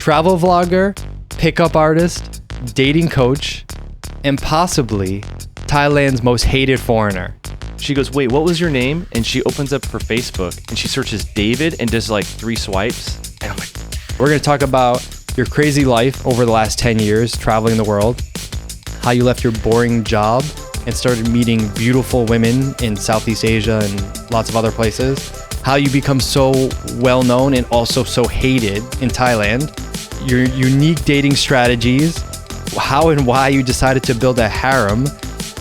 travel vlogger, pickup artist, dating coach, and possibly Thailand's most hated foreigner. She goes, wait, what was your name? And she opens up her Facebook and she searches David and does like 3 swipes. And I'm like, we're going to talk about your crazy life over the last 10 years traveling the world, how you left your boring job and started meeting beautiful women in Southeast Asia and lots of other places, how you become so well known and also so hated in Thailand, your unique dating strategies, how and why you decided to build a harem,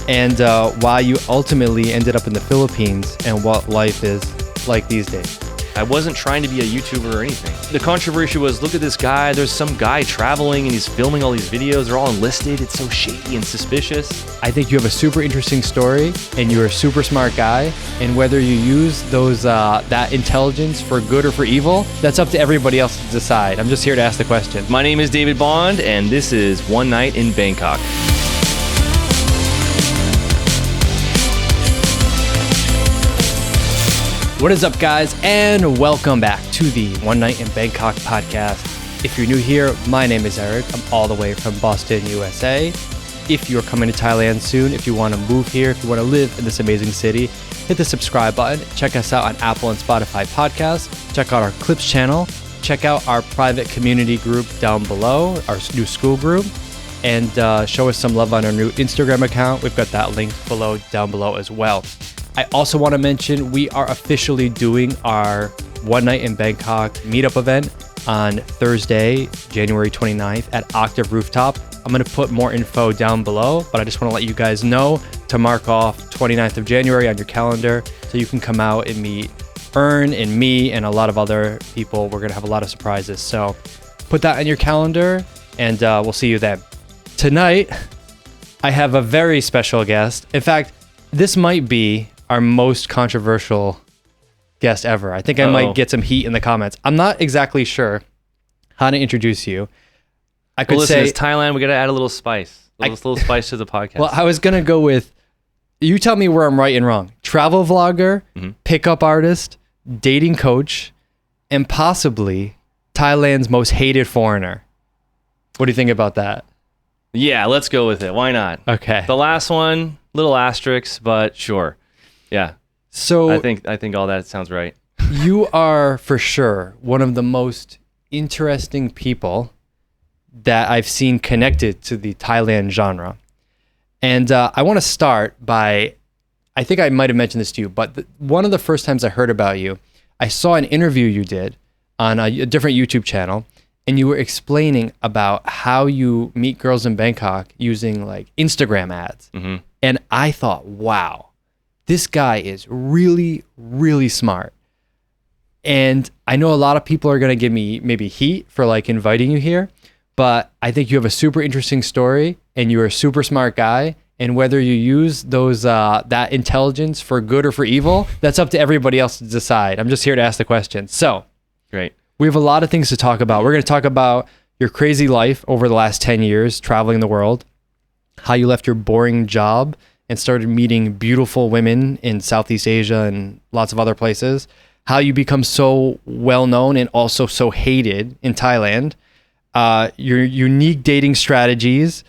and why you ultimately ended up in the Philippines and what life is like these days. I wasn't trying to be a YouTuber or anything. The controversy was, look at this guy. There's some guy traveling and he's filming all these videos. They're all enlisted. It's so shady and suspicious. I think you have a super interesting story and you're a super smart guy. And whether you use those that intelligence for good or for evil, that's up to everybody else to decide. I'm just here to ask the question. My name is David Bond and this is One Night in Bangkok. What is up, guys, and welcome back to the One Night in Bangkok podcast. If you're new here, my name is Eric. I'm all the way from Boston, USA. If you're coming to Thailand soon, if you want to move here, if you want to live in this amazing city, hit the subscribe button. Check us out on Apple and Spotify podcasts. Check out our Clips channel. Check out our private community group down below, our new school group, and show us some love on our new Instagram account. We've got that link down below as well. I also want to mention we are officially doing our One Night in Bangkok meetup event on Thursday, January 29th at Octave Rooftop. I'm going to put more info down below, but I just want to let you guys know to mark off 29th of January on your calendar so you can come out and meet Ern and me and a lot of other people. We're going to have a lot of surprises. So put that on your calendar and we'll see you then. Tonight, I have a very special guest. In fact, this might be our most controversial guest ever. I think I might get some heat in the comments. I'm not exactly sure how to introduce you. I could listen, say it's Thailand. We got to add a little spice, a little spice to the podcast. Well, I was gonna go with, you tell me where I'm right and wrong. Travel vlogger, pickup artist, dating coach, and possibly Thailand's most hated foreigner. What do you think about that? Yeah, let's go with it. Why not? Okay. The last one, little asterisks, but sure. Yeah. So I think all that sounds right. You are for sure one of the most interesting people that I've seen connected to the Thailand genre. And I want to start by, I think I might have mentioned this to you, but one of the first times I heard about you, I saw an interview you did on a different YouTube channel, and you were explaining about how you meet girls in Bangkok using like Instagram ads. Mm-hmm. And I thought, wow, this guy is really, really smart. And I know a lot of people are going to give me maybe heat for like inviting you here, but I think you have a super interesting story and you're a super smart guy. And whether you use those that intelligence for good or for evil, that's up to everybody else to decide. I'm just here to ask the question. So great. We have a lot of things to talk about. We're going to talk about your crazy life over the last 10 years traveling the world, how you left your boring job and started meeting beautiful women in Southeast Asia and lots of other places, how you become so well known and also so hated in Thailand, your unique dating strategies,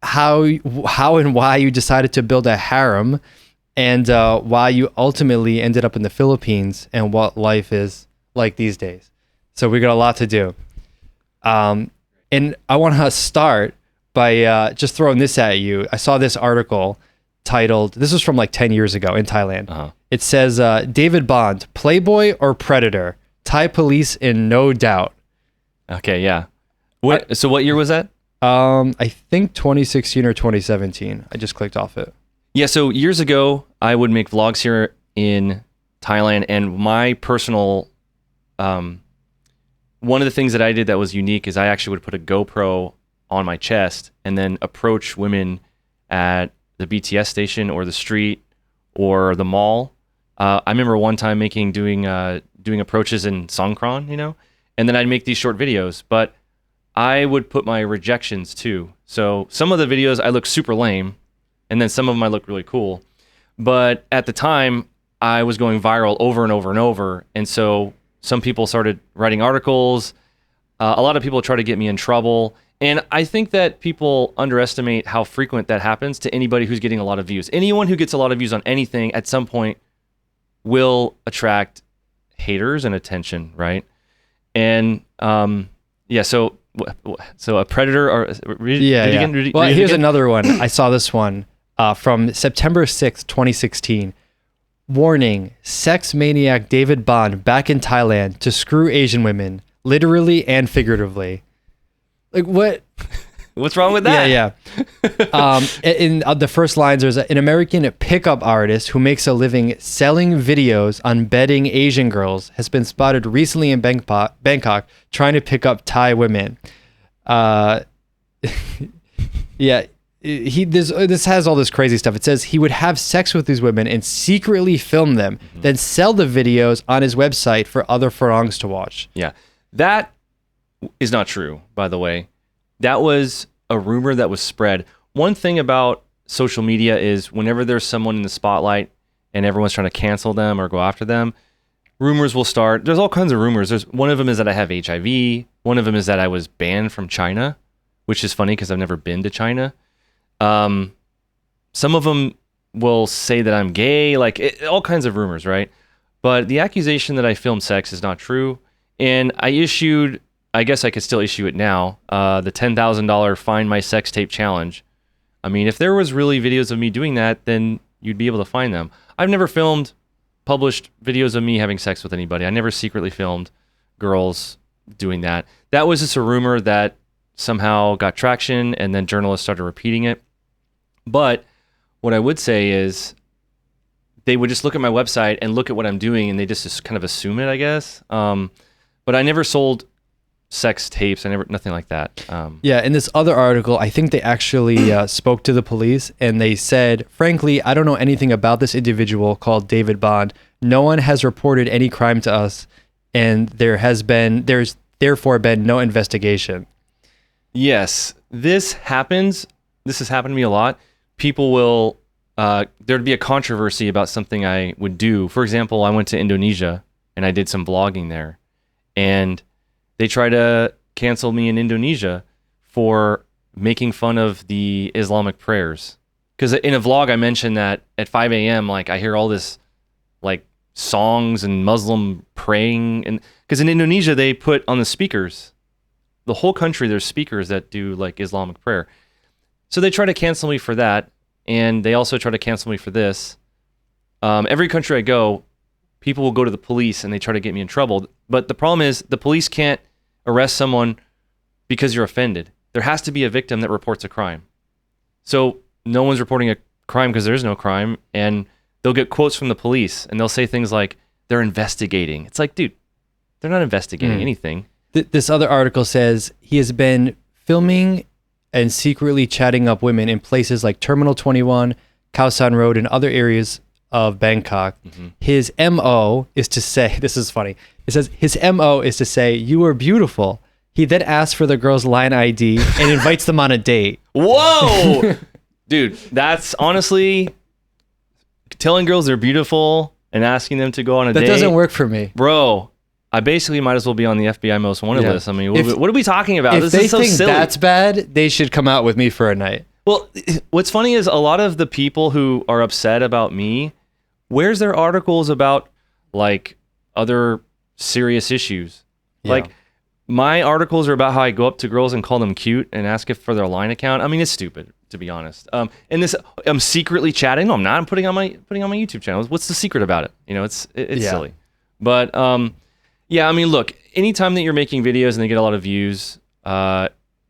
how and why you decided to build a harem, and why you ultimately ended up in the Philippines and what life is like these days. So we got a lot to do. And I want to start by just throwing this at you. I saw this article titled, this was from like 10 years ago in Thailand. Uh-huh. It says, David Bond, Playboy or Predator? Thai police in no doubt. Okay, yeah. So what year was that? I think 2016 or 2017. I just clicked off it. Yeah, so years ago, I would make vlogs here in Thailand, and my personal, one of the things that I did that was unique is I actually would put a GoPro on my chest and then approach women at the BTS station or the street or the mall. I remember one time doing approaches in Songkran, and then I'd make these short videos, but I would put my rejections too. So some of the videos I look super lame, and then some of them I look really cool. But at the time, I was going viral over and over and over, and so some people started writing articles. A lot of people try to get me in trouble. And I think that people underestimate how frequent that happens to anybody who's getting a lot of views. Anyone who gets a lot of views on anything at some point will attract haters and attention, right? And so a predator or here's another one. I saw this one from September 6th, 2016. Warning, sex maniac David Bond back in Thailand to screw Asian women, literally and figuratively. Like, what? What's wrong with that? Yeah. In the first lines, there's an American pickup artist who makes a living selling videos on bedding Asian girls has been spotted recently in Bangkok trying to pick up Thai women. This has all this crazy stuff. It says he would have sex with these women and secretly film them, then sell the videos on his website for other Farangs to watch. Yeah, that is not true, by the way. That was a rumor that was spread. One thing about social media is whenever there's someone in the spotlight and everyone's trying to cancel them or go after them, rumors will start. There's all kinds of rumors. One of them is that I have HIV. One of them is that I was banned from China, which is funny because I've never been to China. Some of them will say that I'm gay, all kinds of rumors, right? But the accusation that I filmed sex is not true. And I guess I could still issue it now, the $10,000 Find My Sex Tape Challenge. I mean, if there was really videos of me doing that, then you'd be able to find them. I've never published videos of me having sex with anybody. I never secretly filmed girls doing that. That was just a rumor that somehow got traction, and then journalists started repeating it. But what I would say is they would just look at my website and look at what I'm doing, and they just kind of assume it, I guess. But I never sold sex tapes. Nothing like that. In this other article, I think they actually spoke to the police, and they said, frankly, I don't know anything about this individual called David Bond. No one has reported any crime to us, and there's therefore been no investigation. Yes, this happens. This has happened to me a lot. People will, there'd be a controversy about something I would do. For example, I went to Indonesia and I did some vlogging there, and they try to cancel me in Indonesia for making fun of the Islamic prayers. Because in a vlog, I mentioned that at 5 a.m., I hear all this, songs and Muslim praying. And because in Indonesia, they put on the speakers, the whole country, there's speakers that do, Islamic prayer. So they try to cancel me for that, and they also try to cancel me for this. Every country I go, people will go to the police, and they try to get me in trouble. But the problem is the police can't arrest someone because you're offended. There has to be a victim that reports a crime. So no one's reporting a crime because there's no crime, and they'll get quotes from the police, and they'll say things like, they're investigating. It's like, dude, they're not investigating anything. This other article says he has been filming and secretly chatting up women in places like Terminal 21, Khao San Road, and other areas of Bangkok. His MO is to say, this is funny. It says his MO is to say, you are beautiful. He then asks for the girl's line ID and invites them on a date. Whoa! Dude, that's honestly telling girls they're beautiful and asking them to go on a date. That doesn't work for me. Bro, I basically might as well be on the FBI most wanted list. I mean, what are we talking about? If they think that's bad, they should come out with me for a night. Well, what's funny is a lot of the people who are upset about me, where's their articles about other serious issues? Yeah. My articles are about how I go up to girls and call them cute and ask if for their line account. I mean, it's stupid, to be honest. And this, I'm secretly chatting. No, I'm not. I'm putting on my YouTube channel. What's the secret about it? It's silly. But yeah, I mean, look, anytime that you're making videos and they get a lot of views,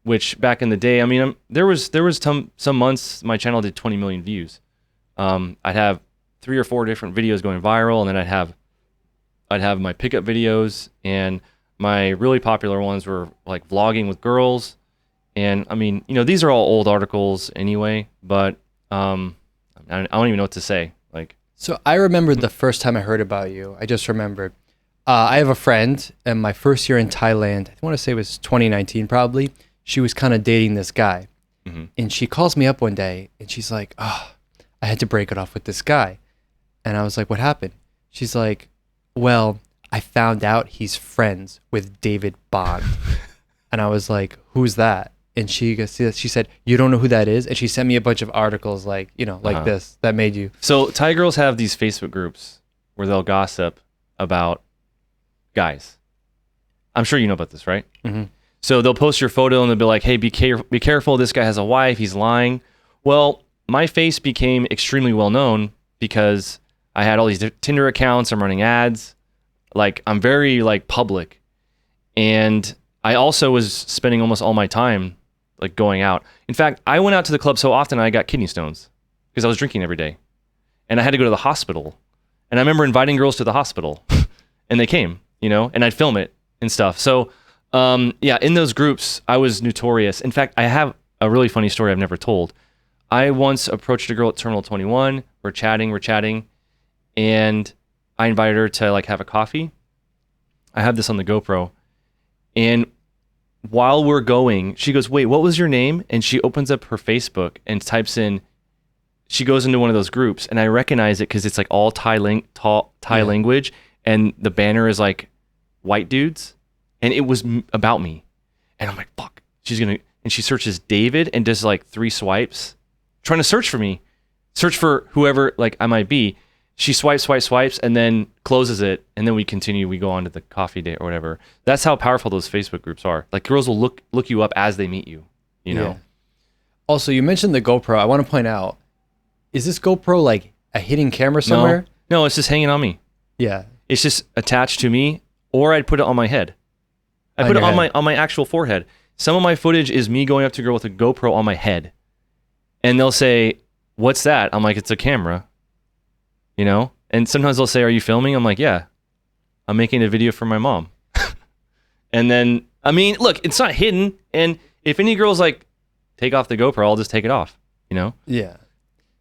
which back in the day, I mean, there was some months my channel did 20 million views. I'd have 3 or 4 different videos going viral, and then I'd have my pickup videos, and my really popular ones were vlogging with girls. And I mean, these are all old articles anyway, but I don't even know what to say. So I remember the first time I heard about you. I just remembered. I have a friend, and my first year in Thailand, I want to say it was 2019 probably, she was kind of dating this guy. And she calls me up one day, and she's like, oh, I had to break it off with this guy. And I was like, what happened? She's like, well, I found out he's friends with David Bond. And I was like, who's that? And she said, you don't know who that is? And she sent me a bunch of articles like, like this that made you. So Thai girls have these Facebook groups where they'll gossip about guys. I'm sure you know about this, right? Mm-hmm. So they'll post your photo and they'll be like, hey, be careful. This guy has a wife. He's lying. Well, my face became extremely well known because I had all these Tinder accounts. I'm running ads. Like, I'm very like public. And I also was spending almost all my time like going out. In fact, I went out to the club so often I got kidney stones because I was drinking every day. And I had to go to the hospital. And I remember inviting girls to the hospital and they came, and I'd film it and stuff. So, in those groups, I was notorious. In fact, I have a really funny story I've never told. I once approached a girl at Terminal 21. We're chatting, and I invited her to like have a coffee. I have this on the GoPro. And while we're going, she goes, wait, what was your name? And she opens up her Facebook and types in, she goes into one of those groups, and I recognize it because it's like all Thai language, and the banner is like white dudes, and it was about me. And I'm like, fuck, and she searches David and does like 3 swipes, trying to search for me, search for whoever like I might be. She swipes, and then closes it, and then we continue. We go on to the coffee date or whatever. That's how powerful those Facebook groups are. Like, girls will look you up as they meet you, you know? Yeah. Also, you mentioned the GoPro. I want to point out, is this GoPro like a hidden camera somewhere? No, it's just hanging on me. Yeah. It's just attached to me, or I'd put it on my head. I put it on my actual forehead. Some of my footage is me going up to a girl with a GoPro on my head. And they'll say, what's that? I'm like, it's a camera. And sometimes they'll say, are you filming? I'm like, yeah, I'm making a video for my mom. And then, I mean, look, it's not hidden. And if any girl's like, take off the GoPro, I'll just take it off, Yeah.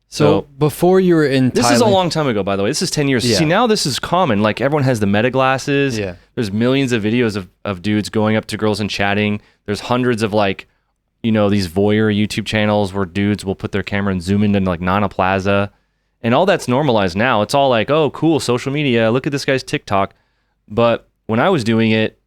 So before you were in Thailand. This is a long time ago, by the way. This is 10 years. Yeah. See, now this is common. Like, everyone has the meta glasses. Yeah. There's millions of videos of dudes going up to girls and chatting. There's hundreds of like, these voyeur YouTube channels where dudes will put their camera and zoom into like Nana Plaza. And all that's normalized now. It's all like, oh, cool, social media. Look at this guy's TikTok. But when I was doing it,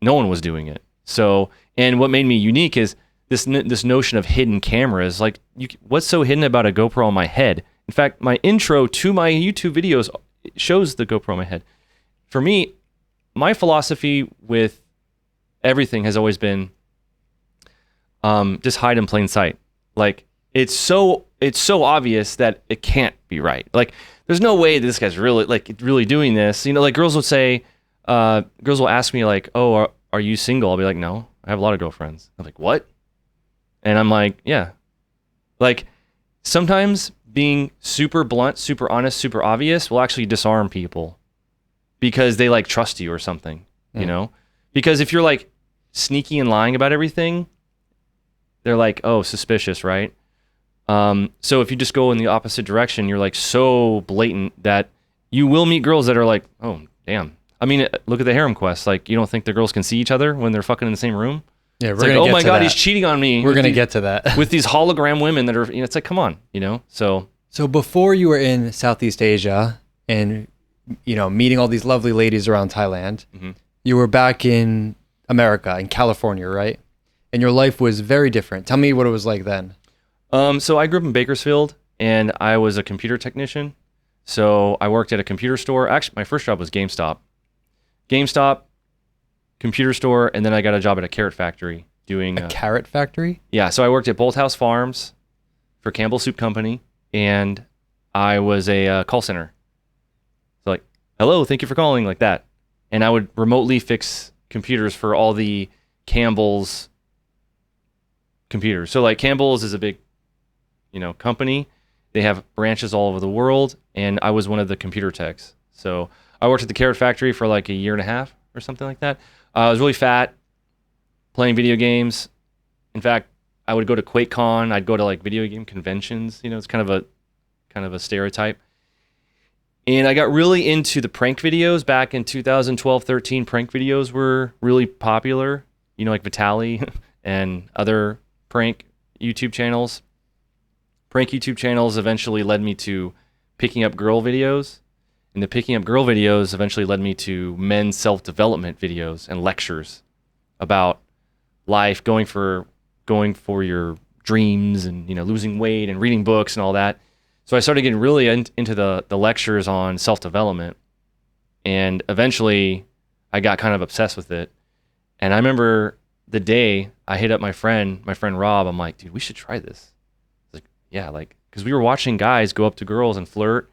no one was doing it. So, and what made me unique is this notion of hidden cameras. Like, what's so hidden about a GoPro on my head? In fact, my intro to my YouTube videos shows the GoPro on my head. For me, my philosophy with everything has always been just hide in plain sight. Like, it's so obvious that it can't be right. Like, there's no way this guy's really doing this. Like, girls will say, girls will ask me like, oh, are you single? I'll be like, no, I have a lot of girlfriends. I'm like, what? And I'm like, yeah. Like, sometimes being super blunt, super honest, super obvious will actually disarm people because they like trust you or something, Because if you're like sneaky and lying about everything, they're like, oh, suspicious, right? So if you just go in the opposite direction, you're like so blatant that you will meet girls that are like, oh, damn. I mean, look at the Harem Quest. Like, you don't think the girls can see each other when they're fucking in the same room? Yeah, it's like, oh my God, he's cheating on me. We're going to get to that. With these hologram women that are, it's like, come on, So before you were in Southeast Asia and, meeting all these lovely ladies around Thailand, you were back in America, in California, right? And your life was very different. Tell me what it was like then. So I grew up in Bakersfield, and I was a computer technician. So I worked at a computer store. Actually, my first job was GameStop, computer store, and then I got a job at a carrot factory doing... A carrot factory? Yeah, so I worked at Bolthouse Farms for Campbell Soup Company, and I was a call center. So like, hello, thank you for calling, like that. And I would remotely fix computers for all the Campbell's computers. So like Campbell's is a big, company. They have branches all over the world, and I was one of the computer techs. So I worked at the carrot factory for like a year and a half or something like that. I was really fat, playing video games. In fact, I would go to QuakeCon. I'd go to like video game conventions. It's kind of a stereotype. And I got really into the prank videos back in 2012, 13. Prank videos were really popular, like Vitaly and other prank YouTube channels. Prank YouTube channels eventually led me to picking up girl videos. And the picking up girl videos eventually led me to men's self-development videos and lectures about life, going for your dreams, and losing weight and reading books and all that. So I started getting really into the lectures on self-development, and eventually I got kind of obsessed with it. And I remember the day I hit up my friend Rob. I'm like, dude, we should try this. Like, yeah, like, because we were watching guys go up to girls and flirt,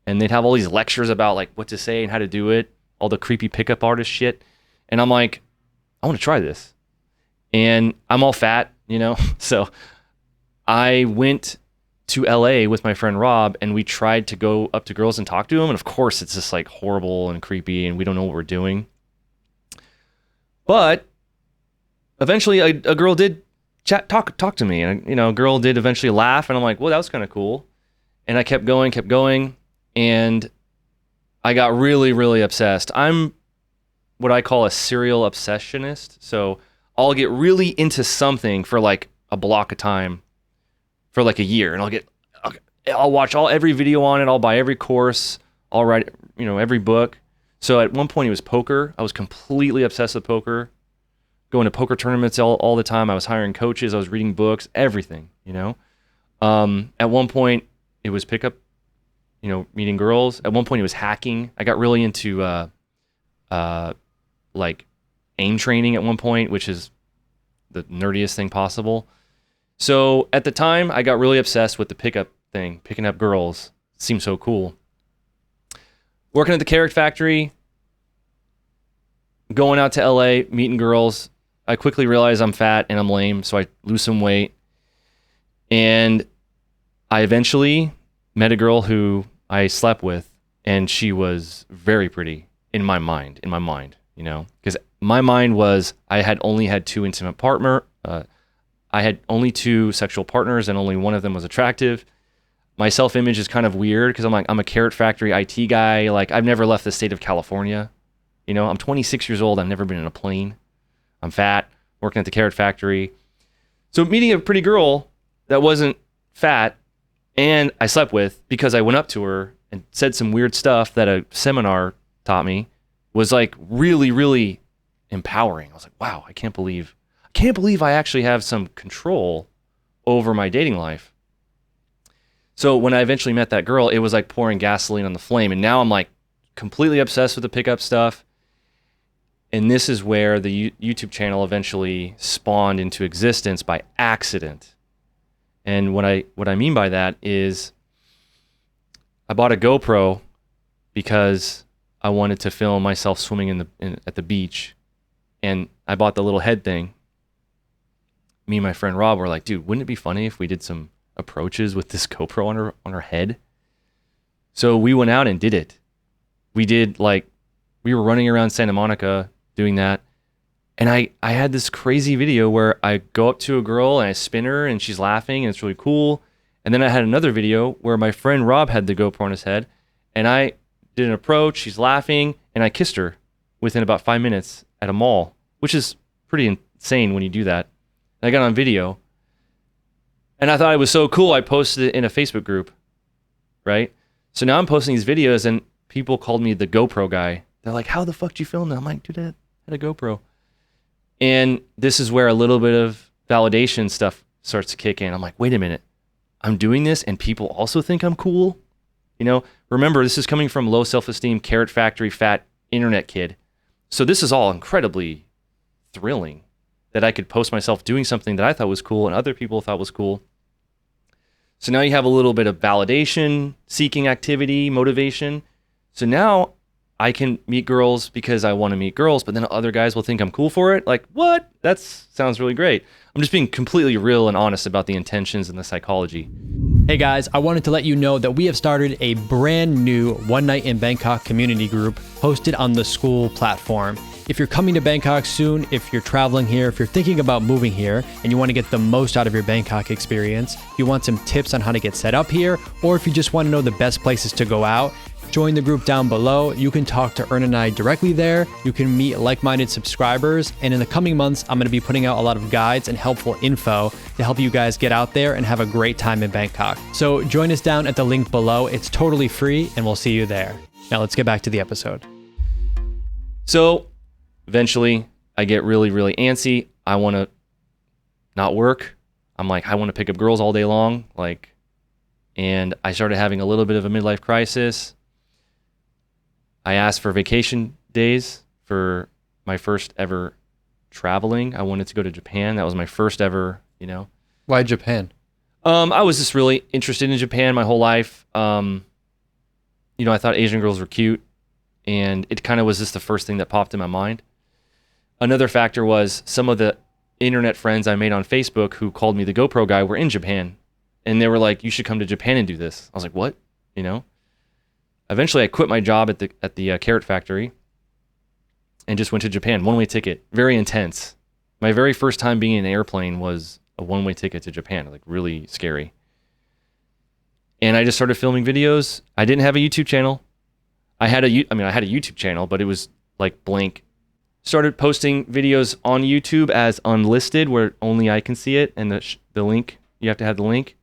and they'd have all these lectures about like what to say and how to do it, all the creepy pickup artist shit. And I'm like, I want to try this. And I'm all fat, so I went to LA with my friend Rob, and we tried to go up to girls and talk to them. And of course it's just like horrible and creepy, and we don't know what we're doing. But eventually a girl did talk to me, and a girl did eventually laugh, and I'm like, well, that was kind of cool. And I kept going, and I got really, really obsessed. I'm what I call a serial obsessionist. So I'll get really into something for like a block of time for like a year, and I'll watch every video on it. I'll buy every course. I'll write, every book. So at one point it was poker. I was completely obsessed with poker, going to poker tournaments all the time. I was hiring coaches. I was reading books, everything, At one point it was pickup, meeting girls. At one point it was hacking. I got really into like aim training at one point, which is the nerdiest thing possible. So at the time I got really obsessed with the pickup thing, picking up girls. It seemed so cool. Working at the Carrot Factory, going out to LA, meeting girls. I quickly realized I'm fat and I'm lame, so I lose some weight. And I eventually met a girl who I slept with, and she was very pretty in my mind, because my mind was I had only had two intimate I had only two sexual partners, and only one of them was attractive. My self-image is kind of weird because I'm a Carrot Factory IT guy. Like, I've never left the state of California. I'm 26 years old. I've never been in a plane. I'm fat, working at the Carrot Factory. So meeting a pretty girl that wasn't fat and I slept with because I went up to her and said some weird stuff that a seminar taught me was like really, really empowering. I was like, wow, I can't believe I actually have some control over my dating life. So when I eventually met that girl, it was like pouring gasoline on the flame. And now I'm like completely obsessed with the pickup stuff. And this is where the YouTube channel eventually spawned into existence by accident. And what I mean by that is I bought a GoPro because I wanted to film myself swimming at the beach. And I bought the little head thing. Me and my friend Rob were like, dude, wouldn't it be funny if we did some approaches with this GoPro on her head? So we went out and did it. We were running around Santa Monica doing that. And I had this crazy video where I go up to a girl and I spin her and she's laughing and it's really cool. And then I had another video where my friend Rob had the GoPro on his head and I did an approach, she's laughing, and I kissed her within about 5 minutes at a mall, which is pretty insane when you do that. And I got on video. And I thought it was so cool, I posted it in a Facebook group, right? So now I'm posting these videos and people called me the GoPro guy. They're like, how the fuck did you film that? I'm like, dude, I had a GoPro. And this is where a little bit of validation stuff starts to kick in. I'm like, wait a minute, I'm doing this and people also think I'm cool? Remember, this is coming from low self-esteem, Carrot Factory, fat internet kid. So this is all incredibly thrilling that I could post myself doing something that I thought was cool and other people thought was cool. So now you have a little bit of validation, seeking activity, motivation. So now I can meet girls because I want to meet girls, but then other guys will think I'm cool for it. Like, what? That sounds really great. I'm just being completely real and honest about the intentions and the psychology. Hey guys, I wanted to let you know that we have started a brand new One Night in Bangkok community group hosted on the school platform. If you're coming to Bangkok soon, if you're traveling here, if you're thinking about moving here and you want to get the most out of your Bangkok experience, if you want some tips on how to get set up here, or if you just want to know the best places to go out, join the group down below. You can talk to Ern and I directly there. You can meet like-minded subscribers. And in the coming months, I'm going to be putting out a lot of guides and helpful info to help you guys get out there and have a great time in Bangkok. So join us down at the link below. It's totally free and we'll see you there. Now let's get back to the episode. So eventually I get really, really antsy. I want to not work. I'm like, I want to pick up girls all day long. Like, and I started having a little bit of a midlife crisis. I asked for vacation days for my first ever traveling. I wanted to go to Japan. That was my first ever, Why Japan? I was just really interested in Japan my whole life. I thought Asian girls were cute, and it kind of was just the first thing that popped in my mind. Another factor was some of the internet friends I made on Facebook who called me the GoPro guy were in Japan, and they were like, "You should come to Japan and do this." I was like, "What?" Eventually, I quit my job at the carrot factory and just went to Japan. One-way ticket, very intense. My very first time being in an airplane was a one-way ticket to Japan, like really scary. And I just started filming videos. I didn't have a YouTube channel. I had a YouTube channel, but it was like blank. Started posting videos on YouTube as unlisted, where only I can see it, and the link, you have to have the link.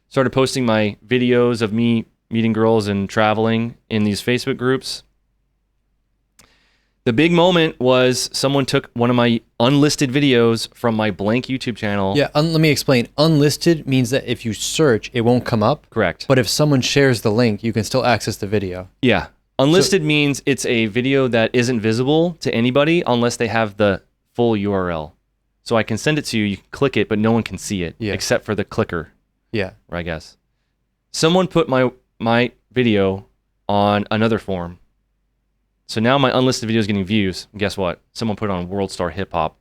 Started posting my videos of me meeting girls and traveling in these Facebook groups. The big moment was someone took one of my unlisted videos from my blank YouTube channel. Yeah, let me explain. Unlisted means that if you search, it won't come up. Correct. But if someone shares the link, you can still access the video. Yeah. Unlisted means it's a video that isn't visible to anybody unless they have the full URL. So I can send it to you, you can click it, but no one can see it except for the clicker. Yeah. I guess. Someone put my video on another forum. So now my unlisted video is getting views. And guess what? Someone put it on World Star Hip Hop.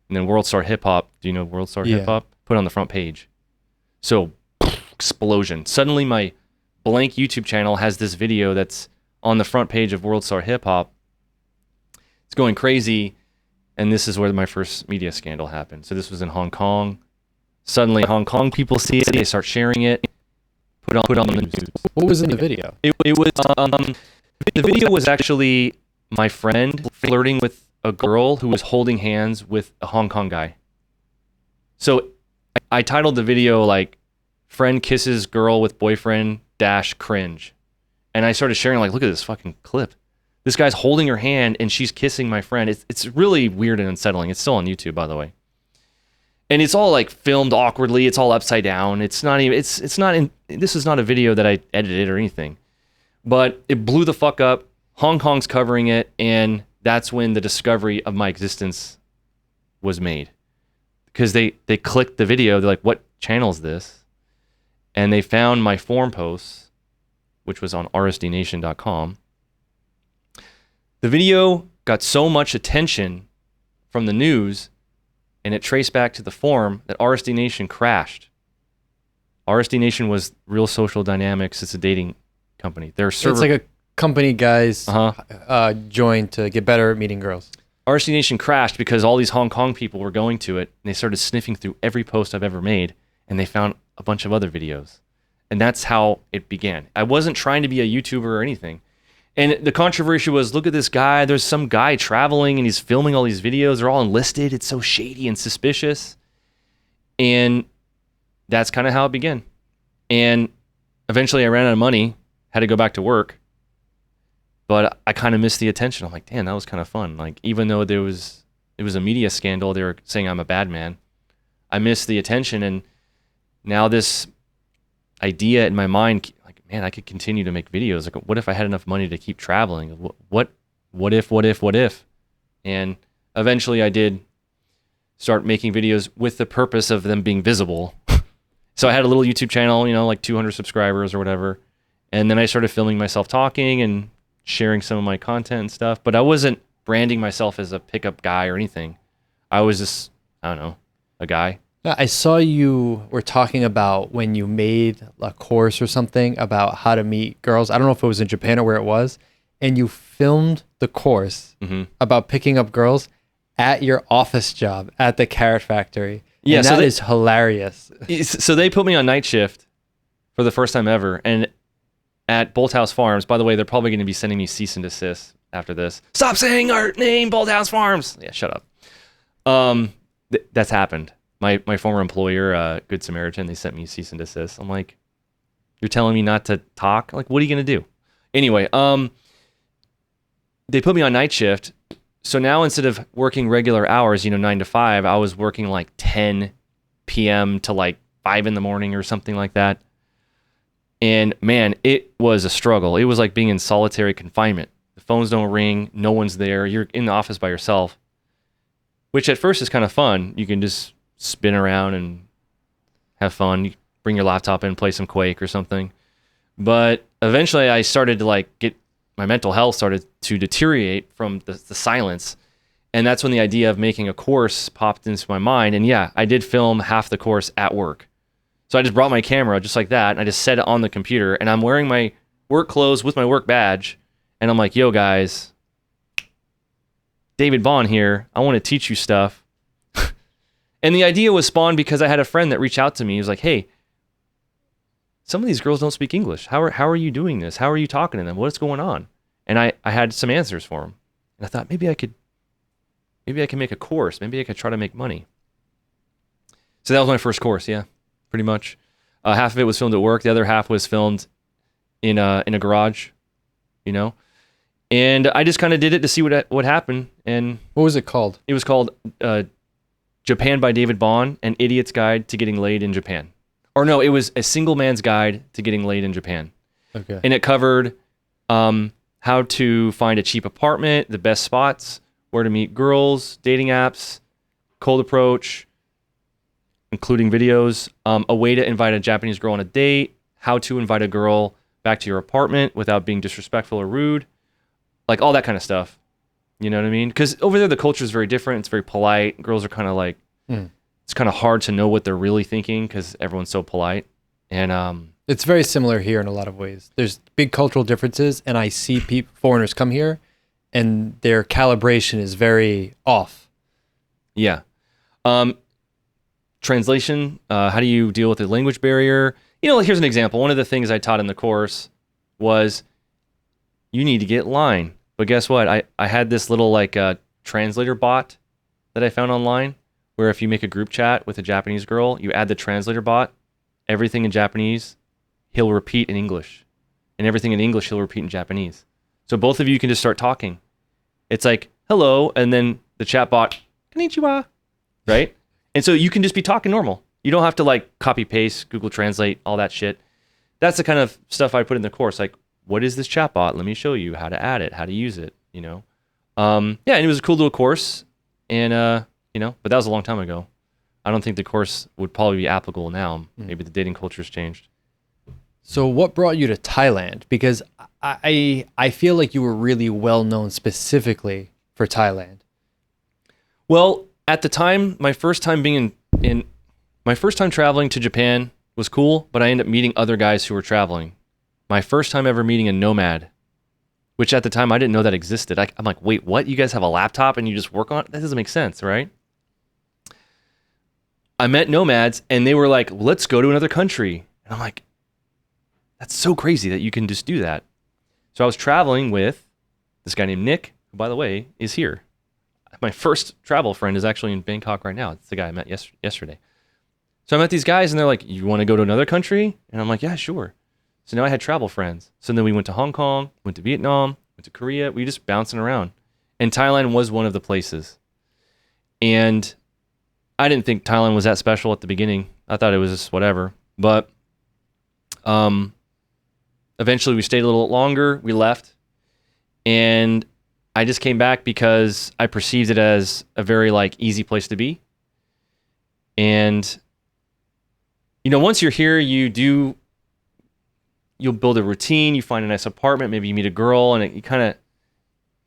And then World Star Hip Hop, do you know World Star Hip Hop? Put it on the front page. So, explosion. Suddenly my blank YouTube channel has this video that's on the front page of World Star Hip Hop. It's going crazy. And this is where my first media scandal happened. So this was in Hong Kong. Suddenly Hong Kong people see it. They start sharing it. Put on the news. What was in the video? It was... The video was actually my friend flirting with a girl who was holding hands with a Hong Kong guy. So I titled the video like "Friend Kisses Girl with Boyfriend - Cringe." And I started sharing like, look at this fucking clip. This guy's holding her hand and she's kissing my friend. It's really weird and unsettling. It's still on YouTube, by the way. And it's all like filmed awkwardly. It's all upside down. This is not a video that I edited or anything. But it blew the fuck up. Hong Kong's covering it, and that's when the discovery of my existence was made. Because they clicked the video, they're like, what channel is this? And they found my forum posts, which was on rsdnation.com. The video got so much attention from the news, and it traced back to the forum, that RSD Nation crashed. RSD Nation was Real Social Dynamics. It's a dating company. Their server, it's like a company guys joined to get better at meeting girls. RSD Nation crashed because all these Hong Kong people were going to it, and they started sniffing through every post I've ever made, and they found a bunch of other videos. And that's how it began. I wasn't trying to be a YouTuber or anything. And the controversy was, look at this guy. There's some guy traveling, and he's filming all these videos. They're all enlisted. It's so shady and suspicious. And that's kind of how it began. And eventually I ran out of money, had to go back to work, but I kind of missed the attention. I'm like, damn, that was kind of fun. Like, even though it was a media scandal, they were saying I'm a bad man. I missed the attention, and now this idea in my mind, like, man, I could continue to make videos. Like, what if I had enough money to keep traveling? What if? And eventually I did start making videos with the purpose of them being visible. So I had a little YouTube channel, like 200 subscribers or whatever. And then I started filming myself talking and sharing some of my content and stuff. But I wasn't branding myself as a pickup guy or anything. I was just, I don't know, a guy. I saw you were talking about when you made a course or something about how to meet girls. I don't know if it was in Japan or where it was. And you filmed the course about picking up girls at your office job at the carrot factory. Yeah, and that is hilarious. So they put me on night shift for the first time ever. And at Bolthouse Farms, by the way, they're probably going to be sending me cease and desist after this. Stop saying our name, Bolthouse Farms. Yeah, shut up. That's happened. My former employer, Good Samaritan, they sent me cease and desist. I'm like, you're telling me not to talk? Like, what are you going to do? Anyway, they put me on night shift. So now instead of working regular hours, 9 to 5, I was working like 10 p.m. to like 5 in the morning or something like that. And man, it was a struggle. It was like being in solitary confinement. The phones don't ring. No one's there. You're in the office by yourself, which at first is kind of fun. You can just spin around and have fun. You bring your laptop in, play some Quake or something. But eventually I started to like my mental health started to deteriorate from the silence. And that's when the idea of making a course popped into my mind. And yeah, I did film half the course at work. So I just brought my camera just like that, and I just set it on the computer, and I'm wearing my work clothes with my work badge, and I'm like, yo guys, David Bond here, I want to teach you stuff. And the idea was spawned because I had a friend that reached out to me. He was like, hey, some of these girls don't speak English. How are you doing this? How are you talking to them? What's going on? And I had some answers for him. And I thought maybe I can make a course. Maybe I could try to make money. So that was my first course, yeah. Pretty much. Half of it was filmed at work. The other half was filmed in a garage, And I just kind of did it to see what happened. And what was it called? It was called Japan by David Bond, An Idiot's Guide to Getting Laid in Japan. Or no, it was A Single Man's Guide to Getting Laid in Japan. Okay. And it covered how to find a cheap apartment, the best spots, where to meet girls, dating apps, cold approach, including videos, a way to invite a Japanese girl on a date, how to invite a girl back to your apartment without being disrespectful or rude, like all that kind of stuff. You know what I mean? Because over there, the culture is very different. It's very polite. Girls are kind of like, it's kind of hard to know what they're really thinking because everyone's so polite. And it's very similar here in a lot of ways. There's big cultural differences, and I see foreigners come here, and their calibration is very off. Yeah. Translation, how do you deal with the language barrier? Here's an example. One of the things I taught in the course was you need to get line. But guess what? I had this little translator bot that I found online where if you make a group chat with a Japanese girl, you add the translator bot, everything in Japanese, he'll repeat in English. And everything in English, he'll repeat in Japanese. So both of you can just start talking. It's like, hello, and then the chat bot, konnichiwa, right? And so you can just be talking normal. You don't have to copy paste, Google Translate, all that shit. That's the kind of stuff I put in the course. Like, what is this chatbot? Let me show you how to add it, how to use it, Yeah, and it was a cool little course. And, but that was a long time ago. I don't think the course would probably be applicable now. Maybe the dating culture's changed. So what brought you to Thailand? Because I feel like you were really well known specifically for Thailand. Well, at the time, my first time traveling to Japan was cool, but I ended up meeting other guys who were traveling. My first time ever meeting a nomad, which at the time I didn't know that existed. I'm like, wait, what? You guys have a laptop and you just work on it? That doesn't make sense, right? I met nomads and they were like, let's go to another country. And I'm like, that's so crazy that you can just do that. So I was traveling with this guy named Nick, who, by the way, is here. My first travel friend is actually in Bangkok right now. It's the guy I met yesterday. So I met these guys and they're like, you want to go to another country? And I'm like, yeah, sure. So now I had travel friends. So then we went to Hong Kong, went to Vietnam, went to Korea. We just bouncing around. And Thailand was one of the places. And I didn't think Thailand was that special at the beginning. I thought it was just whatever. But eventually we stayed a little longer. We left. And I just came back because I perceived it as a very easy place to be. And once you're here, you'll build a routine, you find a nice apartment, maybe you meet a girl, and you kind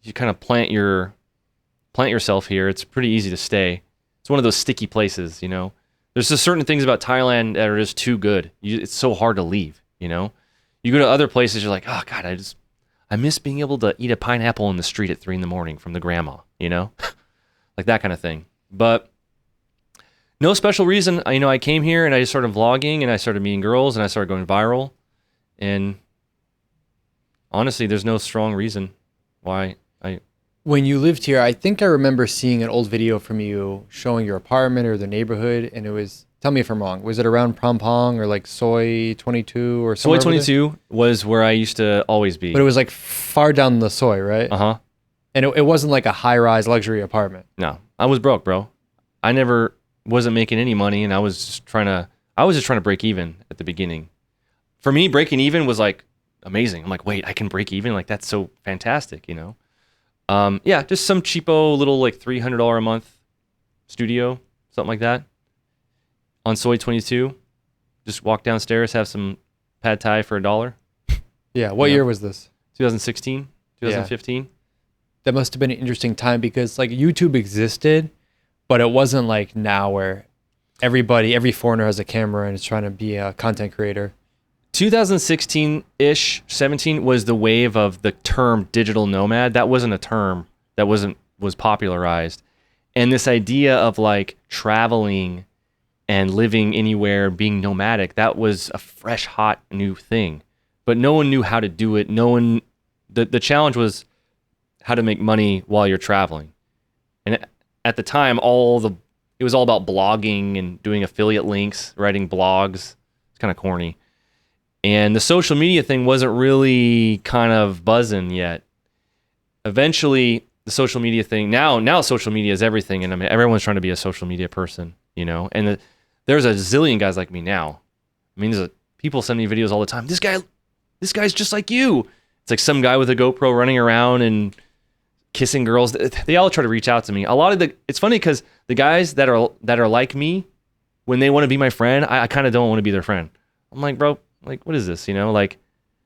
of plant yourself here. It's pretty easy to stay. It's one of those sticky places, There's just certain things about Thailand that are just too good. It's so hard to leave, You go to other places, you're like, oh God, I miss being able to eat a pineapple in the street at 3 a.m. from the grandma, like that kind of thing. But no special reason. I came here and I just started vlogging and I started meeting girls and I started going viral. And honestly, there's no strong reason why When you lived here, I think I remember seeing an old video from you showing your apartment or the neighborhood, and it was, tell me if I'm wrong, was it around Prampong or Soi 22 or somewhere? Soi 22 was where I used to always be. But it was far down the Soi, right? Uh-huh. And it wasn't like a high-rise luxury apartment. No, I was broke, bro. I never wasn't making any money, and I was just trying to break even at the beginning. For me, breaking even was like amazing. I'm like, wait, I can break even? Like, that's so fantastic, you know? Yeah, just some cheapo little like $300 a month studio, something like that. On Soy 22, just walk downstairs, have some pad thai for $1. Yeah, what year was this? 2016, 2015. Yeah. That must have been an interesting time because like YouTube existed, but it wasn't like now where every foreigner has a camera and is trying to be a content creator. 2016-ish, 17 was the wave of the term digital nomad. That wasn't a term that was popularized. And this idea of like traveling and living anywhere, being nomadic, that was a fresh, hot, new thing. But no one knew how to do it. The challenge was how to make money while you're traveling. And at the time, it was all about blogging and doing affiliate links, writing blogs. It's kind of corny. And the social media thing wasn't really kind of buzzing yet. Eventually, the social media thing, now social media is everything. And I mean, everyone's trying to be a social media person, you know? And there's a zillion guys like me now. I mean, people send me videos all the time. This guy's just like you. It's like some guy with a GoPro running around and kissing girls. They all try to reach out to me. It's funny because the guys that are like me, when they want to be my friend, I kind of don't want to be their friend. I'm like, bro, like, what is this? You know, like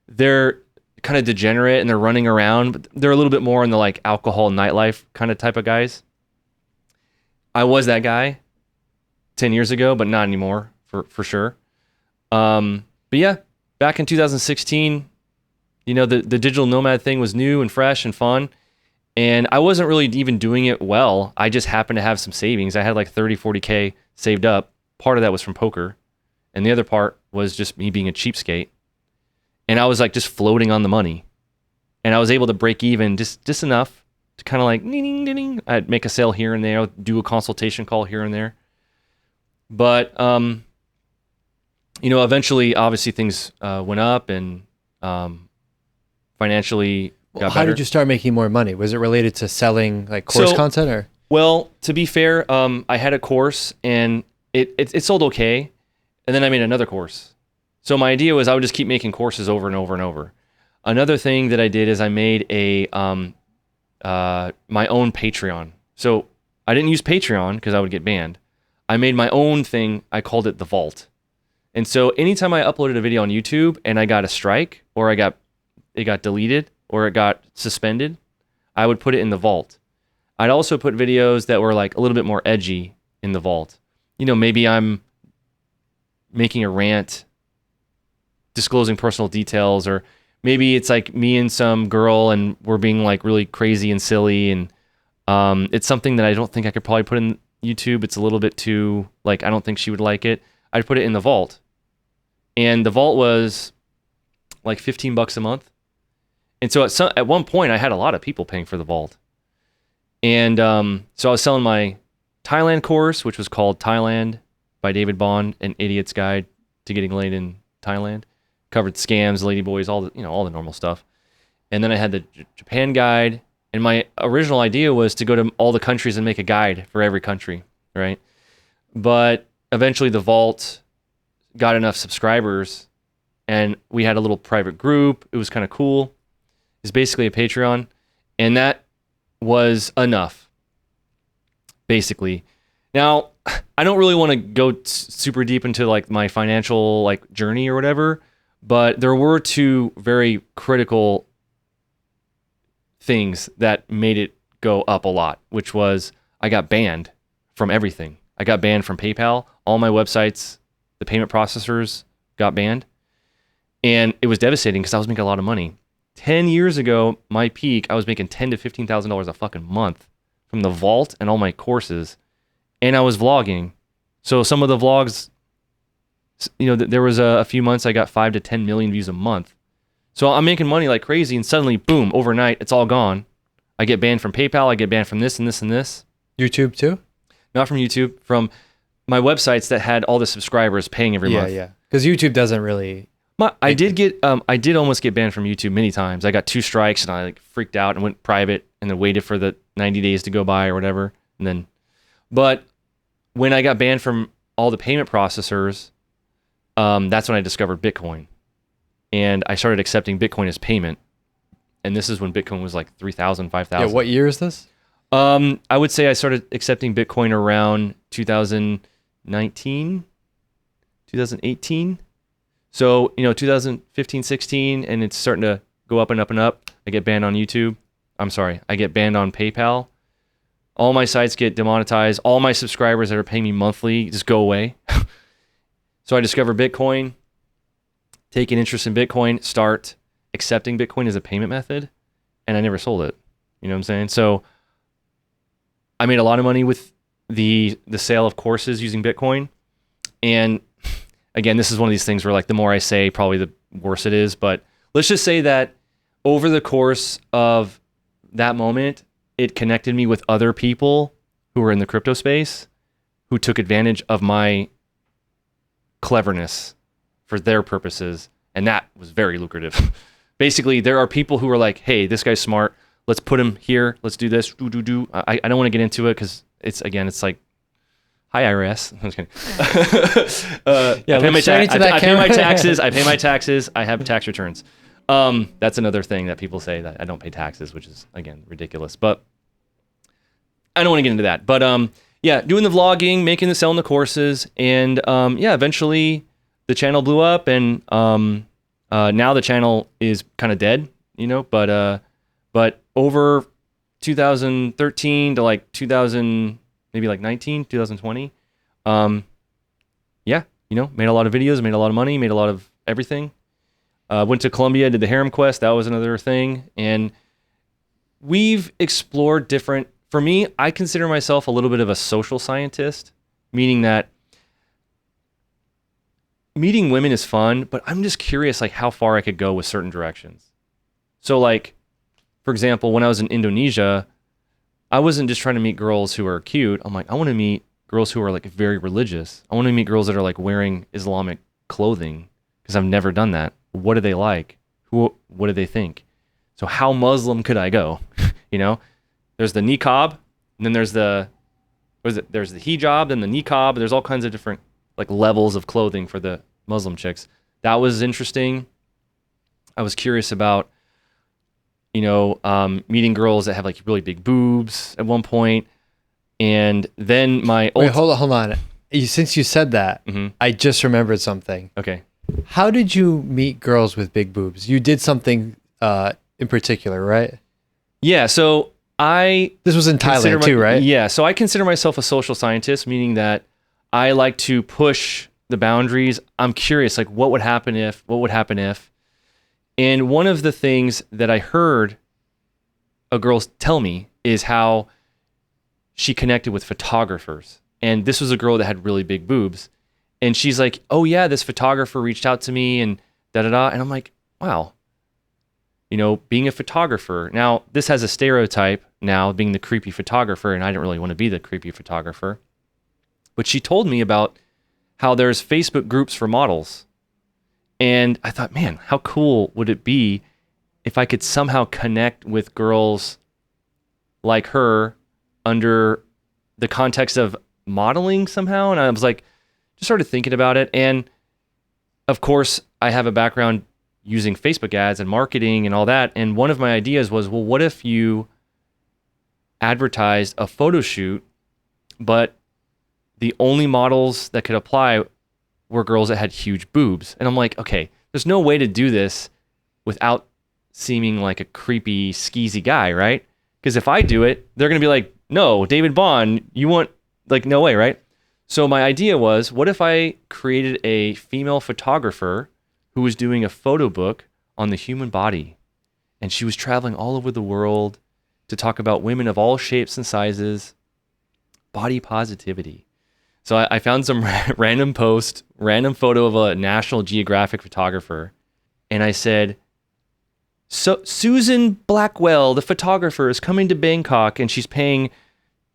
they're kind of degenerate and they're running around, but they're a little bit more in the like alcohol, nightlife kind of type of guys. I was that guy 10 years ago, but not anymore for sure. But yeah, back in 2016, you know, the digital nomad thing was new and fresh and fun. And I wasn't really even doing it well. I just happened to have some savings. I had like 30, 40K saved up. Part of that was from poker. And the other part was just me being a cheapskate. And I was like just floating on the money. And I was able to break even just enough to kind of like, ding, ding, ding. I'd make a sale here and there, do a consultation call here and there. But, you know, eventually, obviously things went up and financially got better. How did you start making more money? Was it related to selling like course content or? Well, to be fair, I had a course and it sold okay. And then I made another course. So my idea was I would just keep making courses over and over and over. Another thing that I did is I made my own Patreon. So I didn't use Patreon because I would get banned. I made my own thing. I called it The Vault. And so anytime I uploaded a video on YouTube and I got a strike or it got deleted or it got suspended, I would put it in The Vault. I'd also put videos that were like a little bit more edgy in The Vault. You know, maybe I'm making a rant, disclosing personal details, or maybe it's like me and some girl and we're being like really crazy and silly, and it's something that I don't think I could probably put in YouTube. It's a little bit too, like, I don't think she would like it. I'd put it in The Vault. And The Vault was like $15 a month. And so at one point I had a lot of people paying for The Vault. And so I was selling my Thailand course, which was called Thailand by David Bond, An Idiot's Guide to Getting Laid in Thailand. Covered scams, ladyboys, all the normal stuff. And then I had the Japan guide, and my original idea was to go to all the countries and make a guide for every country, right? But eventually The Vault got enough subscribers, and we had a little private group. It was kind of cool. It's basically a Patreon, and that was enough, basically. Now, I don't really want to go super deep into like my financial like journey or whatever, but there were two very critical things that made it go up a lot, which was I got banned from everything. I got banned from PayPal. All my websites, the payment processors got banned. And it was devastating because I was making a lot of money. 10 years ago, my peak, I was making $10,000 to $15,000 a fucking month from The Vault and all my courses. And I was vlogging. So some of the vlogs, you know, there was a few months I got 5 to 10 million views a month. So I'm making money like crazy, and suddenly, boom, overnight, it's all gone. I get banned from PayPal, I get banned from this and this and this. YouTube too? Not from YouTube, from my websites that had all the subscribers paying every month. Yeah. Because YouTube doesn't really... I did almost get banned from YouTube many times. I got 2 strikes and I like freaked out and went private and then waited for the 90 days to go by or whatever. And then, but when I got banned from all the payment processors, that's when I discovered Bitcoin. And I started accepting Bitcoin as payment. And this is when Bitcoin was like 3,000, 5,000. Yeah, what year is this? I would say I started accepting Bitcoin around 2019, 2018. So, 2015, 16, and it's starting to go up and up and up. I get banned on YouTube. I'm sorry, I get banned on PayPal. All my sites get demonetized. All my subscribers that are paying me monthly just go away. So I discover Bitcoin, take an interest in Bitcoin, start accepting Bitcoin as a payment method, and I never sold it. You know what I'm saying? So I made a lot of money with the sale of courses using Bitcoin. And again, this is one of these things where like the more I say, probably the worse it is. But let's just say that over the course of that moment, it connected me with other people who were in the crypto space who took advantage of my cleverness for their purposes. And that was very lucrative. Basically, there are people who are like, hey, this guy's smart. Let's put him here. Let's do this. I don't want to get into it because it's like, hi, IRS. I'm just kidding. Yeah, I pay my taxes. I pay my taxes. I have tax returns. That's another thing that people say, that I don't pay taxes, which is, again, ridiculous. But I don't want to get into that. But yeah, doing the vlogging, making selling the courses, and yeah, eventually the channel blew up, and now the channel is kind of dead, but over 2013 to like 2000, maybe like 19, 2020, yeah, made a lot of videos, made a lot of money, made a lot of everything. Went to Colombia, did the Harem Quest. That was another thing. And we've explored different, for me, I consider myself a little bit of a social scientist, meaning that meeting women is fun, but I'm just curious like how far I could go with certain directions. So like, for example, when I was in Indonesia, I wasn't just trying to meet girls who are cute. I'm like, I want to meet girls who are like very religious. I want to meet girls that are like wearing Islamic clothing because I've never done that. What do they like? What do they think? So how Muslim could I go? There's the niqab, and then there's the hijab, then the niqab. There's all kinds of different like levels of clothing for the Muslim chicks. That was interesting. I was curious about, meeting girls that have like really big boobs at one point. And then Wait, hold on. Since you said that, I just remembered something. Okay. How did you meet girls with big boobs? You did something in particular, right? Yeah, so This was in Thailand too, right? Yeah, so I consider myself a social scientist, meaning that I like to push the boundaries. I'm curious, like what would happen if? And one of the things that I heard a girl tell me is how she connected with photographers. And this was a girl that had really big boobs. And she's like, oh yeah, this photographer reached out to me and da-da-da. And I'm like, wow, being a photographer. Now, this has a stereotype now, being the creepy photographer, and I didn't really want to be the creepy photographer. But she told me about how there's Facebook groups for models. And I thought, man, how cool would it be if I could somehow connect with girls like her under the context of modeling somehow? And I was like, just started thinking about it. And of course, I have a background using Facebook ads and marketing and all that. And one of my ideas was, well, what if you advertised a photo shoot, but the only models that could apply were girls that had huge boobs? And I'm like, okay, there's no way to do this without seeming like a creepy, skeezy guy, right? Because if I do it, they're going to be like, no, David Bond, you want, like, no way, right? So my idea was, what if I created a female photographer who was doing a photo book on the human body, and she was traveling all over the world to talk about women of all shapes and sizes, body positivity. So I found some random photo of a National Geographic photographer, and I said, so Susan Blackwell, the photographer, is coming to Bangkok, and she's paying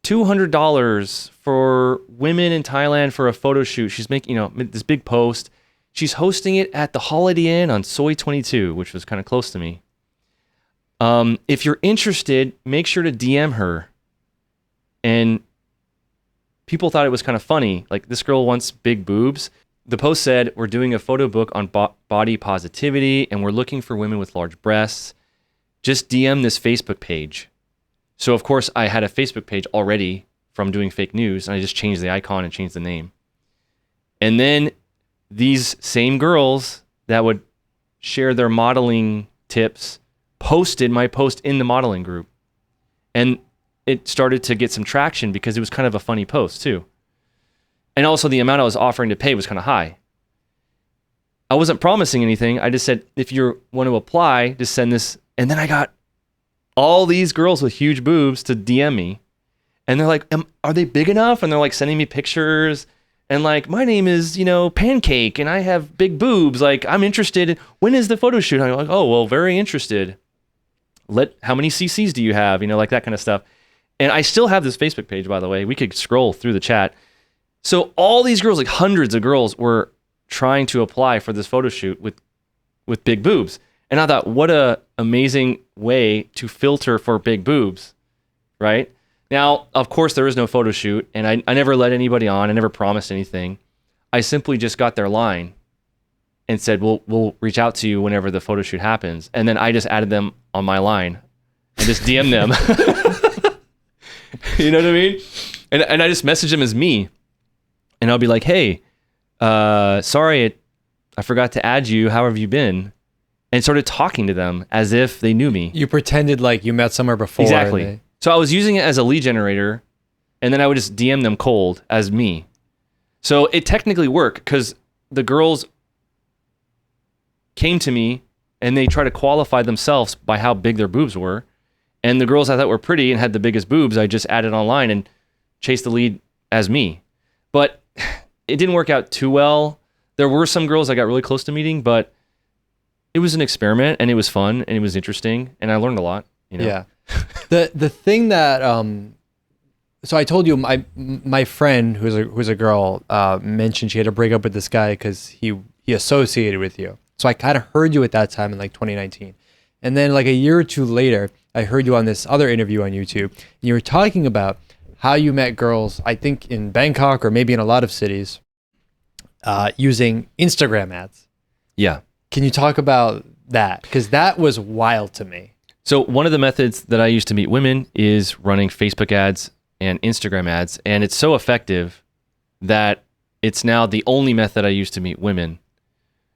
$200 for women in Thailand for a photo shoot. She's making, this big post. She's hosting it at the Holiday Inn on Soi 22, which was kind of close to me. If you're interested, make sure to DM her. And people thought it was kind of funny. Like, this girl wants big boobs. The post said, we're doing a photo book on body positivity, and we're looking for women with large breasts. Just DM this Facebook page. So, of course, I had a Facebook page already from doing fake news, and I just changed the icon and changed the name. And then these same girls that would share their modeling tips posted my post in the modeling group. And it started to get some traction because it was kind of a funny post too. And also the amount I was offering to pay was kind of high. I wasn't promising anything. I just said, if you want to apply, just send this. And then I got all these girls with huge boobs to DM me. And they're like, are they big enough? And they're like sending me pictures. And like, my name is, Pancake, and I have big boobs. Like, I'm interested. When is the photo shoot? I'm like, oh, well, very interested. How many CCs do you have? Like that kind of stuff. And I still have this Facebook page, by the way. We could scroll through the chat. So all these girls, like hundreds of girls, were trying to apply for this photo shoot with big boobs. And I thought, what a amazing way to filter for big boobs, right? Now, of course, there is no photo shoot, and I never let anybody on. I never promised anything. I simply just got their line and said, we'll reach out to you whenever the photo shoot happens. And then I just added them on my line and just DM them. You know what I mean? And I just message them as me. And I'll be like, hey, sorry, I forgot to add you. How have you been? And started talking to them as if they knew me. You pretended like you met somewhere before. Exactly. So I was using it as a lead generator, and then I would just DM them cold as me. So it technically worked because the girls came to me and they tried to qualify themselves by how big their boobs were. And the girls I thought were pretty and had the biggest boobs, I just added online and chased the lead as me. But it didn't work out too well. There were some girls I got really close to meeting, but it was an experiment and it was fun and it was interesting and I learned a lot. Yeah. The thing that so I told you my friend who's a girl mentioned she had to break up with this guy because he associated with you. So I kind of heard you at that time in like 2019. And then like a year or two later, I heard you on this other interview on YouTube. And you were talking about how you met girls, I think in Bangkok or maybe in a lot of cities, using Instagram ads. Yeah. Can you talk about that? Because that was wild to me. So one of the methods that I use to meet women is running Facebook ads and Instagram ads. And it's so effective that it's now the only method I use to meet women.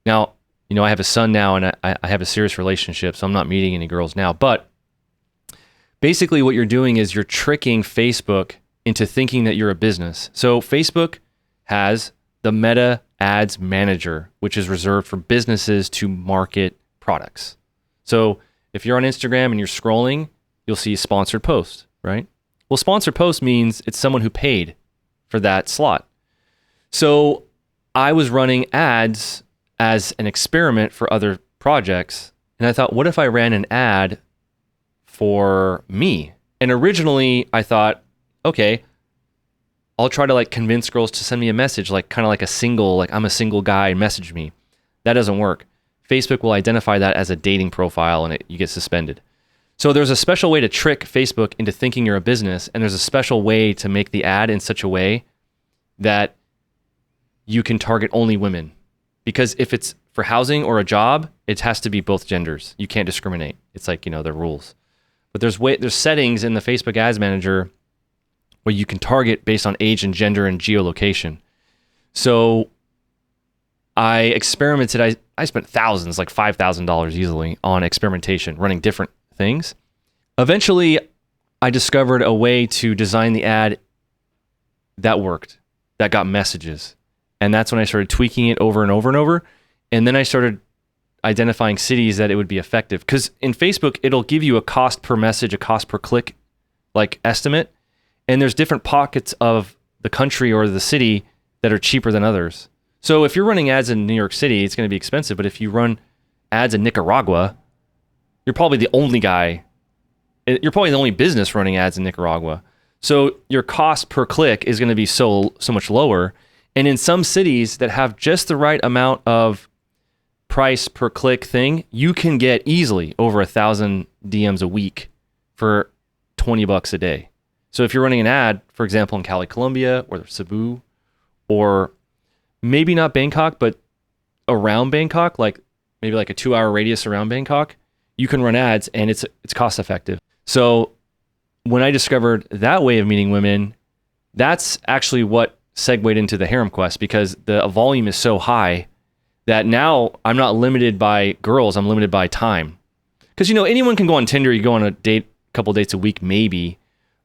Now, I have a son now and I have a serious relationship, so I'm not meeting any girls now. But basically what you're doing is you're tricking Facebook into thinking that you're a business. So Facebook has the Meta Ads Manager, which is reserved for businesses to market products. So if you're on Instagram and you're scrolling, you'll see sponsored post, right? Well, sponsored post means it's someone who paid for that slot. So I was running ads as an experiment for other projects. And I thought, what if I ran an ad for me? And originally I thought, okay, I'll try to like convince girls to send me a message, like kind of like a single, like I'm a single guy, message me. That doesn't work. Facebook will identify that as a dating profile and you get suspended. So there's a special way to trick Facebook into thinking you're a business, and there's a special way to make the ad in such a way that you can target only women. Because if it's for housing or a job, it has to be both genders. You can't discriminate. It's like, the rules. But there's settings in the Facebook Ads Manager where you can target based on age and gender and geolocation. So I experimented. I spent thousands, like $5,000 easily on experimentation, running different things. Eventually, I discovered a way to design the ad that worked, that got messages. And that's when I started tweaking it over and over and over. And then I started identifying cities that it would be effective. Because in Facebook, it'll give you a cost per message, a cost per click, like estimate. And there's different pockets of the country or the city that are cheaper than others. So if you're running ads in New York City, it's going to be expensive. But if you run ads in Nicaragua, you're probably the only guy. You're probably the only business running ads in Nicaragua. So your cost per click is going to be so much lower. And in some cities that have just the right amount of price per click thing, you can get easily over 1,000 DMs a week for $20 a day. So if you're running an ad, for example, in Cali, Colombia, or Cebu, or maybe not Bangkok, but around Bangkok, like maybe like a 2-hour radius around Bangkok, you can run ads and it's cost effective. So when I discovered that way of meeting women, that's actually what segued into the Harem Quest, because the volume is so high that now I'm not limited by girls, I'm limited by time. Because, you know, anyone can go on Tinder, you go on a date, a couple dates a week, maybe.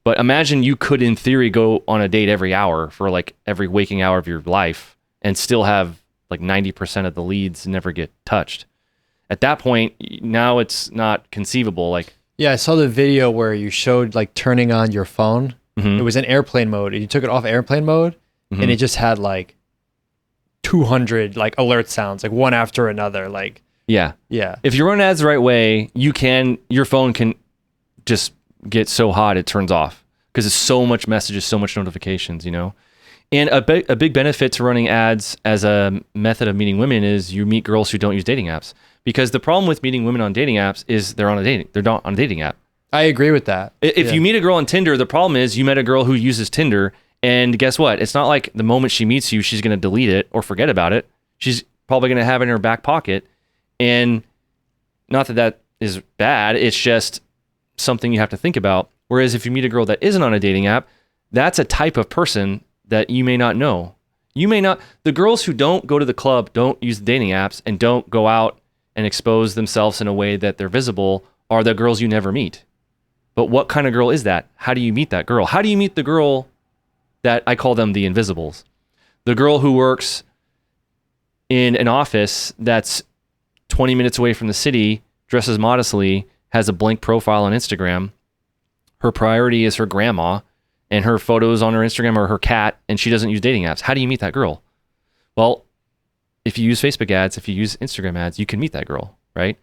But imagine you could, in theory, go on a date every hour for like every waking hour of your life and still have like 90% of the leads never get touched. At that point, now it's not conceivable. Like, yeah, I saw the video where you showed like turning on your phone. Mhm. It was in airplane mode, and you took it off airplane mode, and it just had like 200 like alert sounds, like one after another. Like, yeah. If you run ads the right way, your phone can just get so hot it turns off because it's so much messages, so much notifications, you know. And a big benefit to running ads as a method of meeting women is you meet girls who don't use dating apps. Because the problem with meeting women on dating apps is they're not on a dating app. I agree with that. If you meet a girl on Tinder, the problem is you met a girl who uses Tinder, and guess what? It's not like the moment she meets you, she's going to delete it or forget about it. She's probably going to have it in her back pocket. And not that is bad, it's just something you have to think about. Whereas if you meet a girl that isn't on a dating app, that's a type of person that you may not know. The girls who don't go to the club, don't use the dating apps, and don't go out and expose themselves in a way that they're visible are the girls you never meet. But what kind of girl is that? How do you meet that girl? How do you meet the girl that I call them the invisibles? The girl who works in an office that's 20 minutes away from the city, dresses modestly, has a blank profile on Instagram. Her priority is her grandma, and her photos on her Instagram are her cat, and she doesn't use dating apps. How do you meet that girl? Well, if you use Facebook ads, if you use Instagram ads, you can meet that girl, right?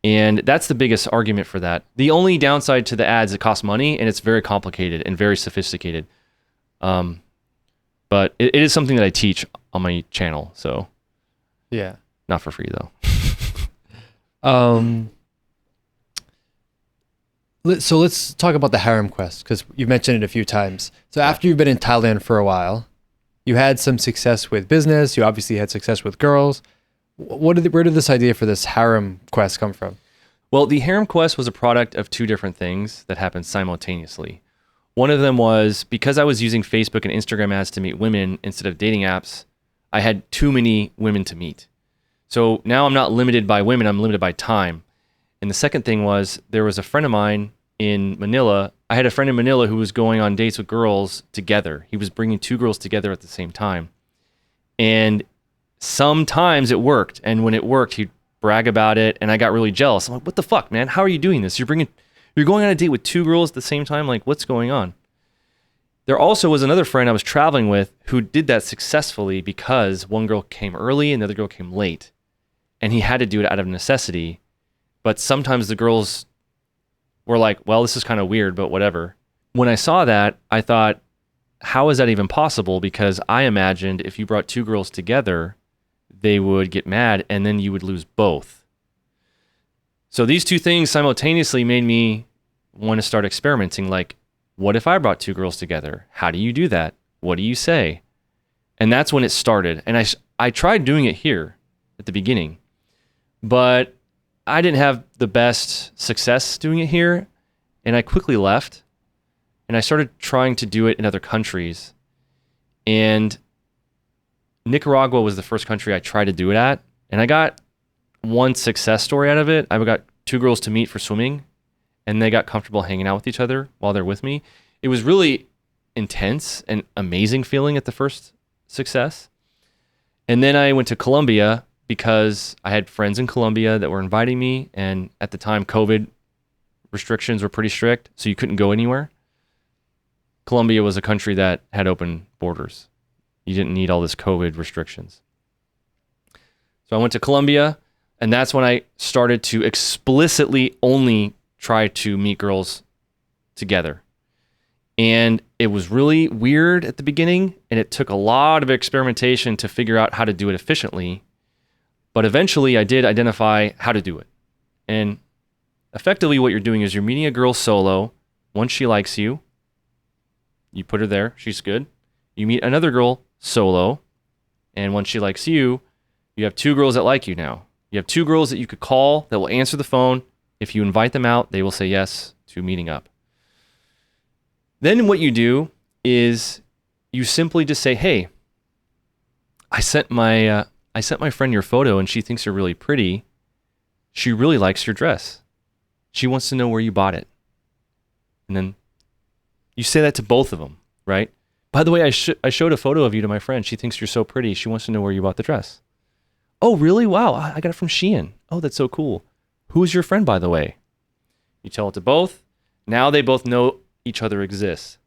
And that's the biggest argument for that. The only downside to the ads, it costs money, and it's very complicated and very sophisticated. But it is something that I teach on my channel, so Yeah. not for free though. So let's talk about the Harem Quest, because you've mentioned it a few times. So after you've been in Thailand for a while, you had some success with business. You obviously had success with girls. Where did this idea for this Harem Quest come from? Well, the Harem Quest was a product of two different things that happened simultaneously. One of them was because I was using Facebook and Instagram ads to meet women instead of dating apps, I had too many women to meet. So now I'm not limited by women, I'm limited by time. And the second thing was there was a friend of mine in Manila. I had a friend in Manila who was going on dates with girls together. He was bringing two girls together at the same time. And sometimes it worked. And when it worked, he'd brag about it. And I got really jealous. I'm like, what the fuck, man? How are you doing this? You're going on a date with two girls at the same time? Like, what's going on? There also was another friend I was traveling with who did that successfully because one girl came early and the other girl came late. And he had to do it out of necessity. But sometimes the girls were like, well, this is kind of weird, but whatever. When I saw that, I thought, how is that even possible? Because I imagined if you brought two girls together, they would get mad and then you would lose both. So these two things simultaneously made me want to start experimenting. Like, what if I brought two girls together? How do you do that? What do you say? And that's when it started. And I tried doing it here at the beginning, but I didn't have the best success doing it here, and I quickly left, and I started trying to do it in other countries. And Nicaragua was the first country I tried to do it at, and I got one success story out of it. I got two girls to meet for swimming, and they got comfortable hanging out with each other while they're with me. It was really intense and amazing feeling at the first success. And then I went to Colombia because I had friends in Colombia that were inviting me, and at the time COVID restrictions were pretty strict, so you couldn't go anywhere. Colombia was a country that had open borders. You didn't need all this COVID restrictions. So I went to Colombia, and that's when I started to explicitly only try to meet girls together. And it was really weird at the beginning, and it took a lot of experimentation to figure out how to do it efficiently. But eventually I did identify how to do it. And effectively what you're doing is you're meeting a girl solo. Once she likes you, you put her there. She's good. You meet another girl solo. And once she likes you, you have two girls that like you now. You have two girls that you could call that will answer the phone. If you invite them out, they will say yes to meeting up. Then what you do is you simply just say, hey, I sent my friend your photo and she thinks you're really pretty. She really likes your dress. She wants to know where you bought it. And then you say that to both of them, right? By the way, I showed a photo of you to my friend. She thinks you're so pretty. She wants to know where you bought the dress. Oh, really? Wow, I got it from Shein. Oh, that's so cool. Who is your friend, by the way? You tell it to both. Now they both know each other exists.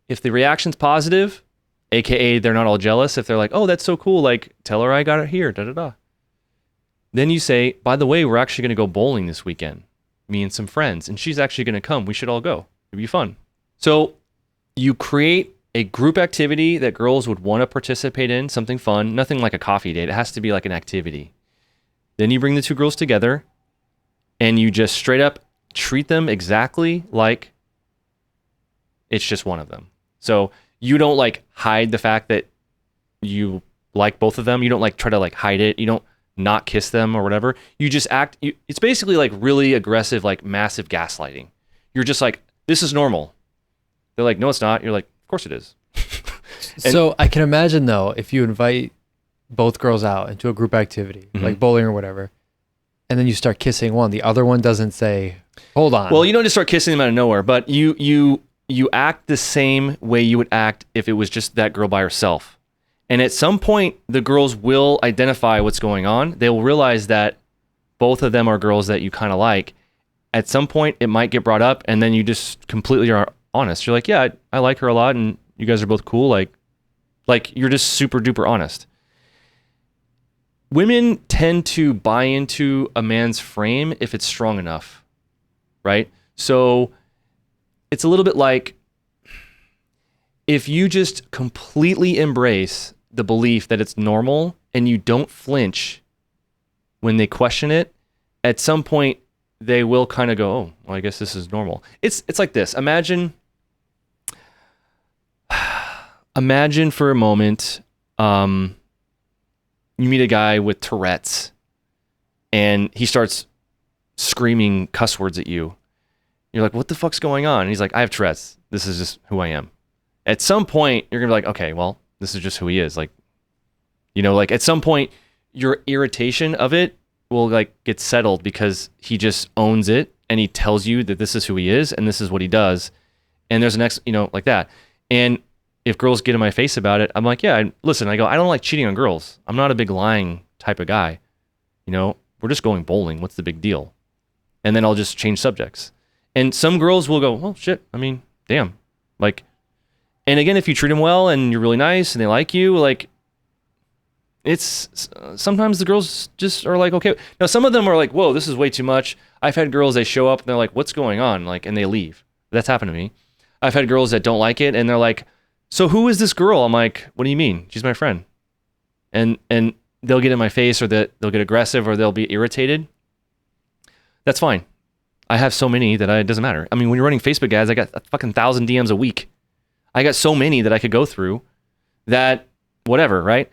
If the reaction's positive, aka they're not all jealous, if they're like, oh, that's so cool, like, tell her I got it here, da-da-da. Then you say, by the way, we're actually going to go bowling this weekend, me and some friends, and she's actually going to come. We should all go. It'd be fun. So you create a group activity that girls would want to participate in, something fun, nothing like a coffee date. It has to be like an activity. Then you bring the two girls together and you just straight up treat them exactly like it's just one of them. So you don't like hide the fact that you like both of them. You don't like try to like hide it. You don't not kiss them or whatever. You just act. It's basically like really aggressive, like massive gaslighting. You're just like, this is normal. They're like, no, it's not. You're like, of course it is. So I can imagine though, if you invite both girls out into a group activity, like bowling or whatever, and then you start kissing one, the other one doesn't say, hold on. Well, you don't just start kissing them out of nowhere, but you act the same way you would act if it was just that girl by herself. And at some point, the girls will identify what's going on. They will realize that both of them are girls that you kind of like. At some point, it might get brought up, and then you just completely are honest. You're like, yeah, I like her a lot, and you guys are both cool. Like you're just super duper honest. Women tend to buy into a man's frame if it's strong enough, right? So it's a little bit like if you just completely embrace the belief that it's normal and you don't flinch when they question it, at some point they will kind of go, oh, well, I guess this is normal. It's like this. Imagine for a moment, you meet a guy with Tourette's and he starts screaming cuss words at you. You're like, what the fuck's going on? And he's like, I have Tourette's. This is just who I am. At some point, you're going to be like, okay, well, this is just who he is. Like, you know, like at some point, your irritation of it will like get settled because he just owns it and he tells you that this is who he is and this is what he does. And there's an like that. And if girls get in my face about it, I'm like, yeah, listen, I don't like cheating on girls. I'm not a big lying type of guy. You know, we're just going bowling. What's the big deal? And then I'll just change subjects. And some girls will go, well, shit, I mean, damn. Like, and again, if you treat them well and you're really nice and they like you, like, it's sometimes the girls just are like, okay. Now, some of them are like, whoa, this is way too much. I've had girls, they show up and they're like, what's going on? Like, and they leave. That's happened to me. I've had girls that don't like it and they're like, so who is this girl? I'm like, what do you mean? She's my friend. And they'll get in my face or they'll get aggressive or they'll be irritated. That's fine. I have so many that it doesn't matter. I mean, when you're running Facebook ads, I got a fucking 1,000 DMs a week. I got so many that I could go through that whatever, right?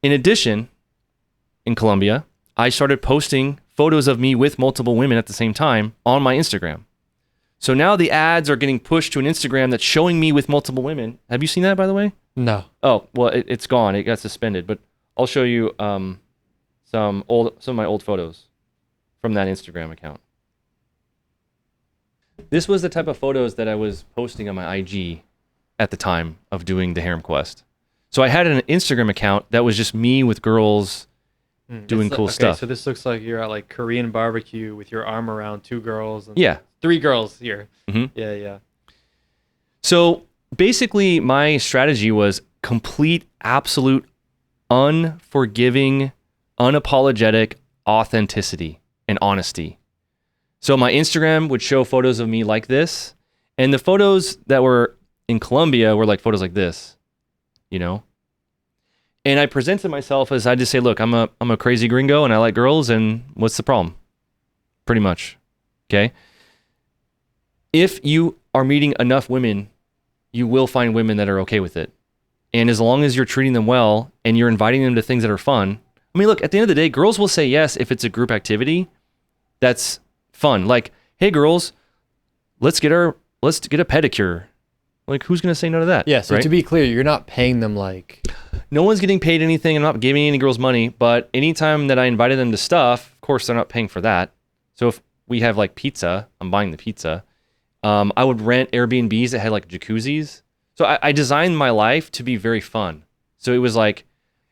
In addition, in Colombia, I started posting photos of me with multiple women at the same time on my Instagram. So now the ads are getting pushed to an Instagram that's showing me with multiple women. Have you seen that, by the way? No. Oh, well, it's gone. It got suspended. But I'll show you some of my old photos from that Instagram account. This was the type of photos that I was posting on my IG at the time of doing the Harem Quest. So I had an Instagram account that was just me with girls doing cool stuff. So this looks like you're at like Korean barbecue with your arm around two girls. And yeah. 3 girls here. Mm-hmm. Yeah. So basically my strategy was complete, absolute, unforgiving, unapologetic authenticity and honesty. So my Instagram would show photos of me like this. And the photos that were in Colombia were like photos like this, you know? And I presented myself as I just say, look, I'm a crazy gringo and I like girls, and what's the problem? Pretty much. Okay. If you are meeting enough women, you will find women that are okay with it. And as long as you're treating them well and you're inviting them to things that are fun. I mean, look, at the end of the day, girls will say yes if it's a group activity that's fun. Like, hey girls, let's get a pedicure. Like, who's going to say no to that? Yeah, so right? to be clear, you're not paying them like... No one's getting paid anything. I'm not giving any girls money, but anytime that I invited them to stuff, of course, they're not paying for that. So if we have like pizza, I'm buying the pizza. I would rent Airbnbs that had like jacuzzis. So I designed my life to be very fun. So it was like,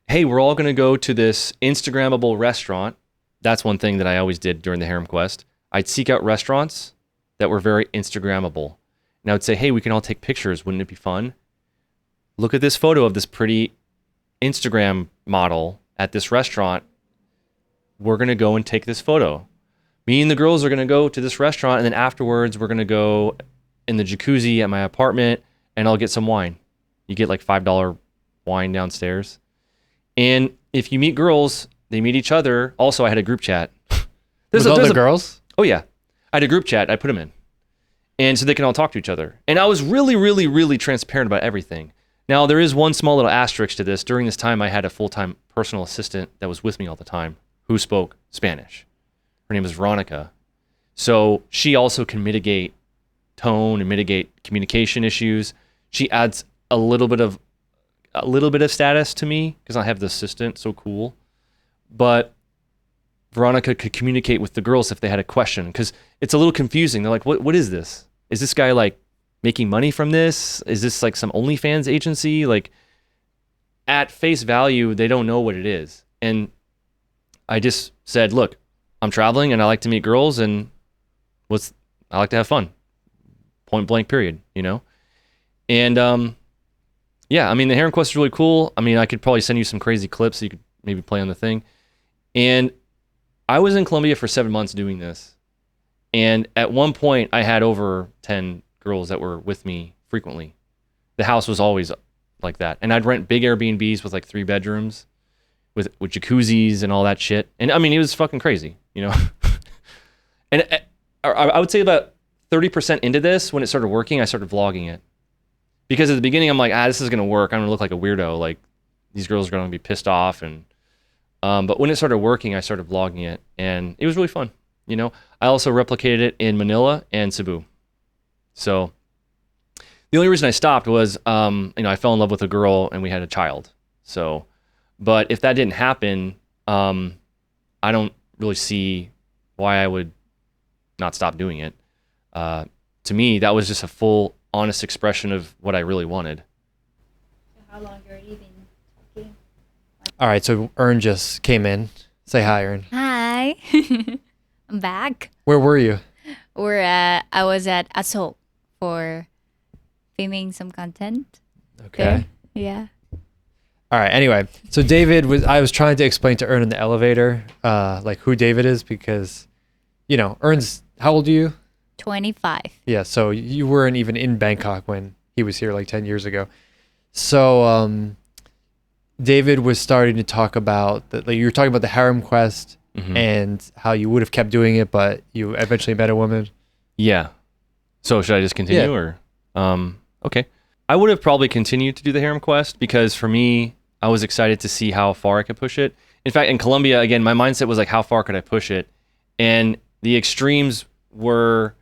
hey, we're all going to go to this Instagrammable restaurant. That's one thing that I always did during the Harem Quest. I'd seek out restaurants that were very Instagrammable. And I would say, hey, we can all take pictures. Wouldn't it be fun? Look at this photo of this pretty Instagram model at this restaurant. We're going to go and take this photo. Me and the girls are going to go to this restaurant, and then afterwards we're going to go in the jacuzzi at my apartment, and I'll get some wine. You get like $5 wine downstairs. And if you meet girls, they meet each other. Also, I had a group chat. With all the girls? Oh, yeah. I had a group chat. I put them in. And so they can all talk to each other. And I was really, really, really transparent about everything. Now, there is one small little asterisk to this. During this time, I had a full-time personal assistant that was with me all the time who spoke Spanish. Her name was Veronica. So she also can mitigate tone and mitigate communication issues. She adds a little bit of status to me because I have the assistant, so cool. But Veronica could communicate with the girls if they had a question, because it's a little confusing. They're like, what is this? Is this guy like making money from this? Is this like some OnlyFans agency? Like, at face value, they don't know what it is. And I just said, look, I'm traveling and I like to meet girls, and I like to have fun. Point blank period, you know? And yeah, I mean, the Harem Quest is really cool. I mean, I could probably send you some crazy clips so you could maybe play on the thing. And I was in Colombia for 7 months doing this. And at one point, I had over 10 girls that were with me frequently. The house was always like that. And I'd rent big Airbnbs with like 3 bedrooms with jacuzzis and all that shit. And I mean, it was fucking crazy, you know? And I would say about 30% into this, when it started working, I started vlogging it. Because at the beginning, I'm like, this is going to work. I'm going to look like a weirdo. Like, these girls are going to be pissed off. And but when it started working, I started vlogging it. And it was really fun. You know, I also replicated it in Manila and Cebu. So the only reason I stopped was, I fell in love with a girl and we had a child. So, but if that didn't happen, I don't really see why I would not stop doing it. To me, that was just a full, honest expression of what I really wanted. So how long you're even talking? All right, so Ern just came in. Say hi, Ern. Hi. I'm back. Where were you? I was at Asok for filming some content. Okay. There. Yeah. All right, anyway. So I was trying to explain to Ern in the elevator, like who David is, because, Ern's, how old are you? 25. Yeah, so you weren't even in Bangkok when he was here like 10 years ago. So David was starting to talk about, you were talking about the Harem Quest, mm-hmm. and how you would have kept doing it, but you eventually met a woman. Yeah. So should I just continue? Yeah. Or okay. I would have probably continued to do the Harem Quest, because for me, I was excited to see how far I could push it. In fact, in Colombia, again, my mindset was like, how far could I push it? And the extremes were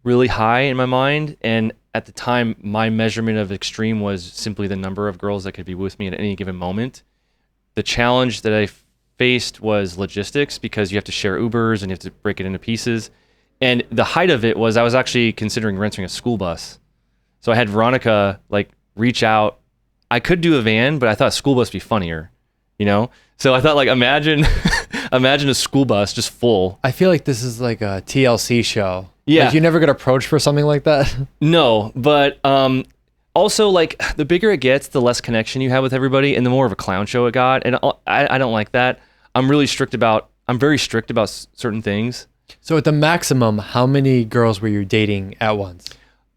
really high in my mind. And at the time, my measurement of extreme was simply the number of girls that could be with me at any given moment. The challenge that I faced was logistics, because you have to share Ubers and you have to break it into pieces. And the height of it was I was actually considering renting a school bus. So I had Veronica reach out. I could do a van, but I thought a school bus would be funnier, So I thought imagine a school bus just full. I feel like this is like a TLC show. Yeah. You never get approached for something like that? No, but also the bigger it gets, the less connection you have with everybody, and the more of a clown show it got. And I don't like that. I'm very strict about certain things. So at the maximum, how many girls were you dating at once?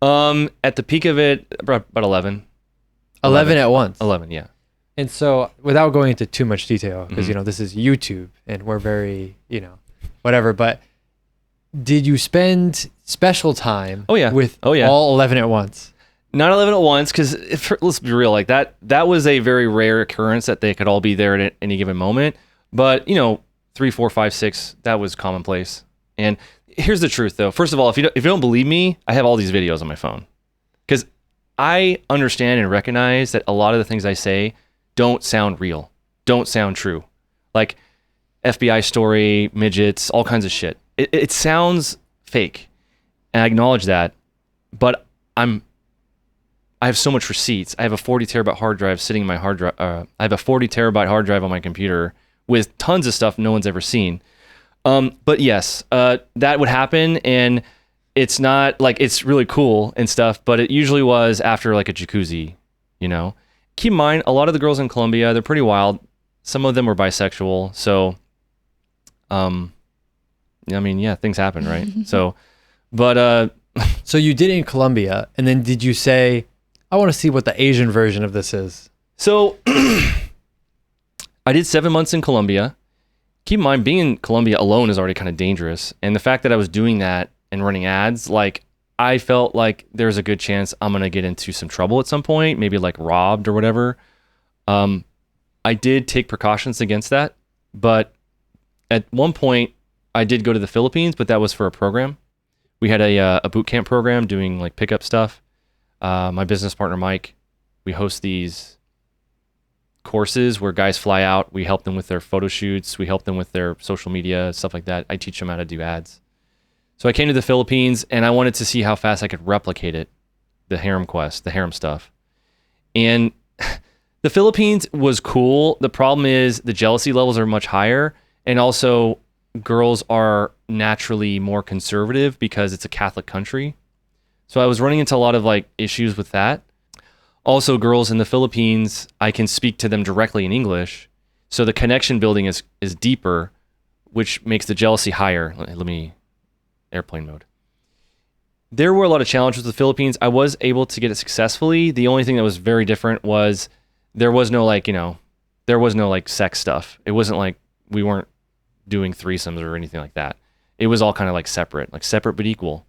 At the peak of it, about 11. 11 at once? 11, yeah. And so, without going into too much detail, because Mhm. this is YouTube and we're very, whatever. But did you spend special time? Oh, yeah. With Oh, yeah. all 11 at once? Not 11 at once, because let's be real, like that was a very rare occurrence that they could all be there at any given moment. But 3, 4, 5, 6, that was commonplace. And here's the truth, though. First of all, if you don't believe me, I have all these videos on my phone, because I understand and recognize that a lot of the things I say don't sound real, don't sound true. Like FBI story, midgets, all kinds of shit. It sounds fake, and I acknowledge that. But I have so much receipts. I have a 40 terabyte hard drive sitting in my hard drive. I have a 40 terabyte hard drive on my computer with tons of stuff no one's ever seen. But yes, that would happen, and it's not like it's really cool and stuff, but it usually was after like a jacuzzi, Keep in mind, a lot of the girls in Colombia, they're pretty wild. Some of them were bisexual, so, things happen, right? So, but, So you did it in Colombia, and then did you say, I want to see what the Asian version of this is? So I did 7 months in Colombia. Keep in mind, being in Colombia alone is already kind of dangerous. And the fact that I was doing that and running ads, like, I felt like there's a good chance I'm going to get into some trouble at some point, maybe like robbed or whatever. I did take precautions against that. But at one point, I did go to the Philippines, but that was for a program. We had a boot camp program doing like pickup stuff. My business partner, Mike, we host these courses where guys fly out. We help them with their photo shoots. We help them with their social media, stuff like that. I teach them how to do ads. So I came to the Philippines and I wanted to see how fast I could replicate it, the Harem Quest, the harem stuff. And the Philippines was cool. The problem is the jealousy levels are much higher. And also girls are naturally more conservative because it's a Catholic country. So I was running into a lot of like issues with that. Also, girls in the Philippines, I can speak to them directly in English. So the connection building is deeper, which makes the jealousy higher. Let me airplane mode. There were a lot of challenges with the Philippines. I was able to get it successfully. The only thing that was very different was there was no sex stuff. It wasn't like we weren't doing threesomes or anything like that. It was all kind of like separate but equal.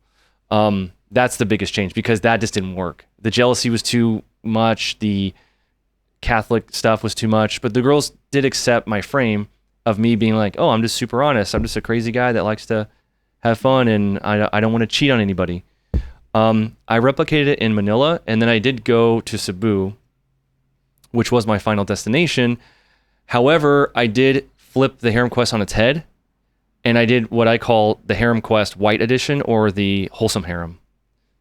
That's the biggest change because that just didn't work. The jealousy was too much. The Catholic stuff was too much, but the girls did accept my frame of me being like, oh, I'm just super honest. I'm just a crazy guy that likes to have fun and I don't want to cheat on anybody. I replicated it in Manila, and then I did go to Cebu, which was my final destination. However, I did flip the Harem Quest on its head, and I did what I call the Harem Quest White Edition or the Wholesome Harem.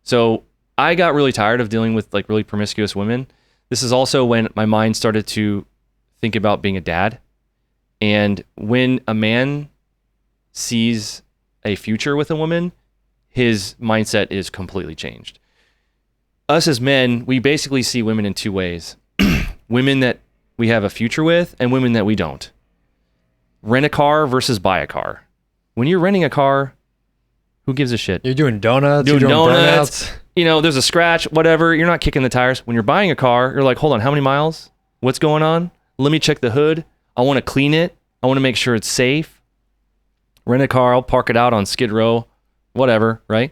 So I got really tired of dealing with like really promiscuous women. This is also when my mind started to think about being a dad. And when a man sees a future with a woman, his mindset is completely changed. Us as men, we basically see women in two ways. Women that we have a future with and women that we don't. Rent a car versus buy a car. When you're renting a car, who gives a shit? You're doing donuts. Doing you're doing donuts. burnouts. There's a scratch, whatever. You're not kicking the tires. When you're buying a car, you're like, hold on, how many miles? What's going on? Let me check the hood. I want to clean it. I want to make sure it's safe. Rent a car, I'll park it out on Skid Row, whatever, right?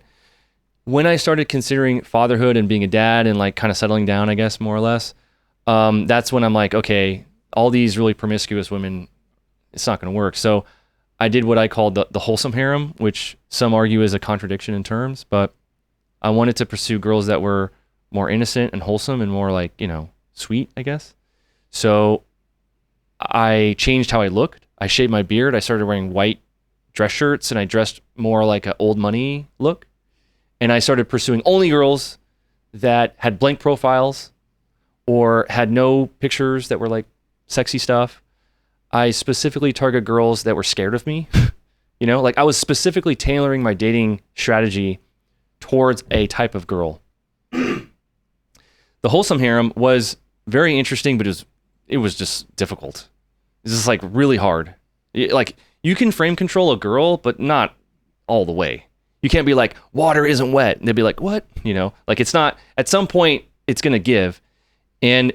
When I started considering fatherhood and being a dad and like kind of settling down, I guess, more or less, that's when I'm like, okay, all these really promiscuous women, it's not going to work. So I did what I called the wholesome harem, which some argue is a contradiction in terms, but I wanted to pursue girls that were more innocent and wholesome and more like, sweet, I guess. So I changed how I looked. I shaved my beard. I started wearing white dress shirts and I dressed more like an old money look. And I started pursuing only girls that had blank profiles or had no pictures that were like sexy stuff. I specifically target girls that were scared of me. Like I was specifically tailoring my dating strategy towards a type of girl. The wholesome harem was very interesting, but it was just difficult. It was just like really hard. Like you can frame control a girl, but not all the way. You can't be like, water isn't wet. And they'd be like, what? Like it's not, at some point it's going to give. and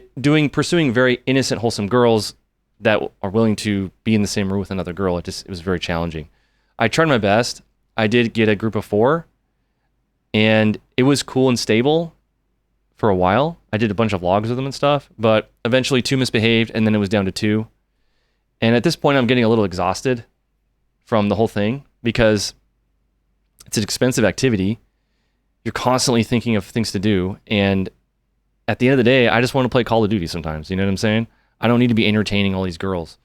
pursuing very innocent, wholesome girls that are willing to be in the same room with another girl. It was very challenging. I tried my best. I did get a group of 4, and it was cool and stable for a while. I did a bunch of vlogs with them and stuff, but eventually 2 misbehaved, and then it was down to 2. And at this point, I'm getting a little exhausted from the whole thing because it's an expensive activity. You're constantly thinking of things to do, and at the end of the day, I just want to play Call of Duty sometimes. You know what I'm saying? I don't need to be entertaining all these girls.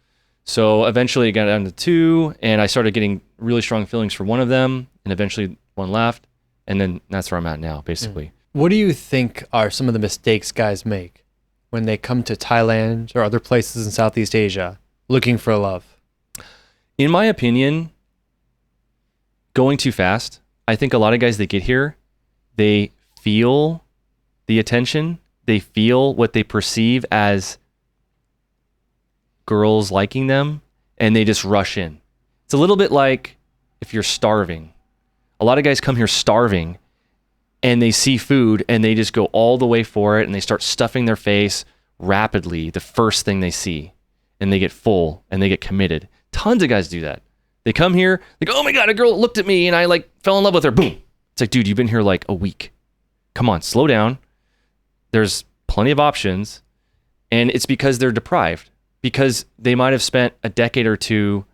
So eventually it got down to 2, and I started getting really strong feelings for one of them, and eventually one left, and then that's where I'm at now, basically. What do you think are some of the mistakes guys make when they come to Thailand or other places in Southeast Asia looking for love? In my opinion, going too fast. I think a lot of guys that get here, they feel the attention. They feel what they perceive as girls liking them, and they just rush in. It's a little bit like if you're starving. A lot of guys come here starving, and they see food, and they just go all the way for it, and they start stuffing their face rapidly the first thing they see, and they get full, and they get committed. Tons of guys do that. They come here, like, oh my God, a girl looked at me, and I like fell in love with her. Boom. It's like, dude, you've been here like a week. Come on, slow down. There's plenty of options, and it's because they're deprived, because they might have spent a decade or 2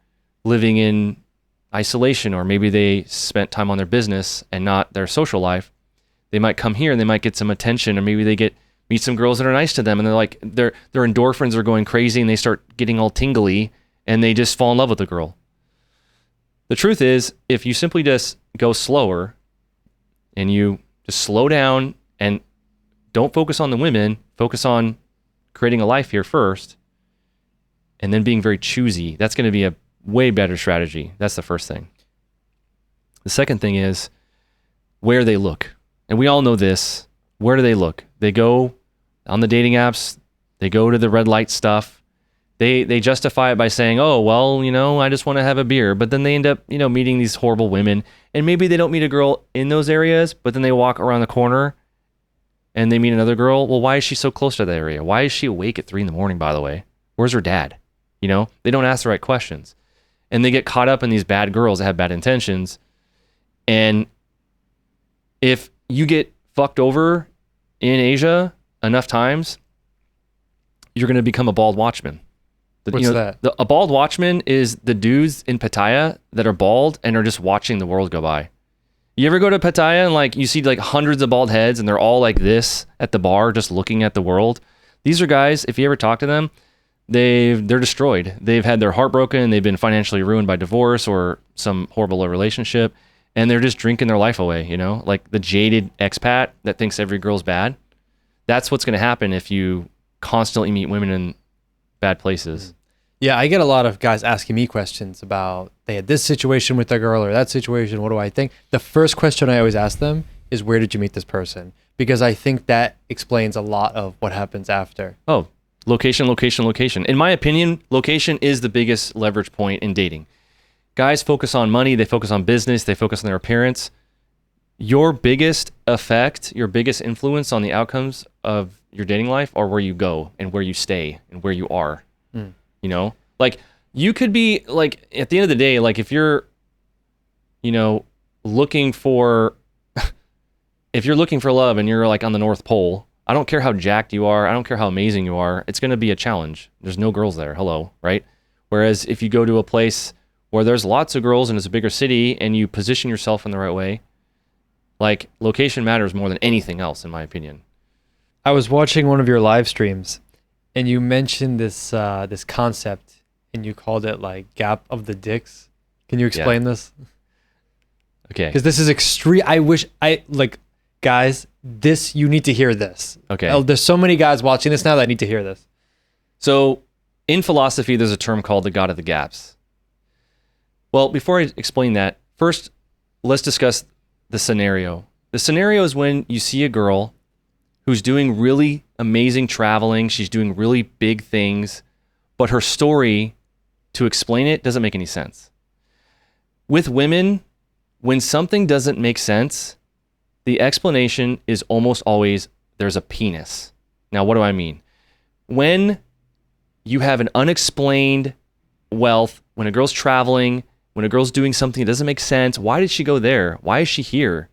living in isolation, or maybe they spent time on their business and not their social life. They might come here and they might get some attention, or maybe they meet some girls that are nice to them, and they're like, their endorphins are going crazy, and they start getting all tingly, and they just fall in love with the girl. The truth is, if you simply just go slower and you just slow down and don't focus on the women, focus on creating a life here first, and then being very choosy, that's going to be a way better strategy. That's the first thing. The second thing is where they look. And we all know this. Where do they look? They go on the dating apps. They go to the red light stuff. They justify it by saying, oh, well, I just want to have a beer. But then they end up, meeting these horrible women. And maybe they don't meet a girl in those areas, but then they walk around the corner and they meet another girl. Well, why is she so close to that area? Why is she awake at 3 a.m, by the way? Where's her dad? They don't ask the right questions. And they get caught up in these bad girls that have bad intentions. And if you get fucked over in Asia enough times, you're going to become a bald watchman. What's that? A bald watchman is the dudes in Pattaya that are bald and are just watching the world go by. You ever go to Pattaya and you see hundreds of bald heads and they're all like this at the bar just looking at the world? These are guys, if you ever talk to them, they're destroyed. They've had their heart broken. They've been financially ruined by divorce or some horrible relationship, and they're just drinking their life away, like the jaded expat that thinks every girl's bad. That's what's going to happen if you constantly meet women in bad places. Yeah, I get a lot of guys asking me questions about they had this situation with their girl or that situation. What do I think? The first question I always ask them is, where did you meet this person? Because I think that explains a lot of what happens after. Oh, location, location, location. In my opinion, location is the biggest leverage point in dating. Guys focus on money, they focus on business, they focus on their appearance. Your biggest effect, your biggest influence on the outcomes of your dating life are where you go and where you stay and where you are. You could be at the end of the day, if you're, looking for, if you're looking for love and you're on the North Pole, I don't care how jacked you are. I don't care how amazing you are. It's going to be a challenge. There's no girls there. Hello. Right. Whereas if you go to a place where there's lots of girls and it's a bigger city and you position yourself in the right way, location matters more than anything else, in my opinion. I was watching one of your live streams and you mentioned this concept and you called it gap of the dicks. Can you explain this? Okay. Because this is extreme. Guys, you need to hear this. Okay. There's so many guys watching this now that need to hear this. So in philosophy, there's a term called the God of the gaps. Well, before I explain that, first, let's discuss the scenario. The scenario is when you see a girl who's doing really amazing traveling. She's doing really big things, but her story, to explain it, doesn't make any sense. With women, when something doesn't make sense, the explanation is almost always there's a penis. Now, what do I mean? when you have an unexplained wealth, when a girl's traveling, when a girl's doing something that doesn't make sense, why did she go there? Why is she here?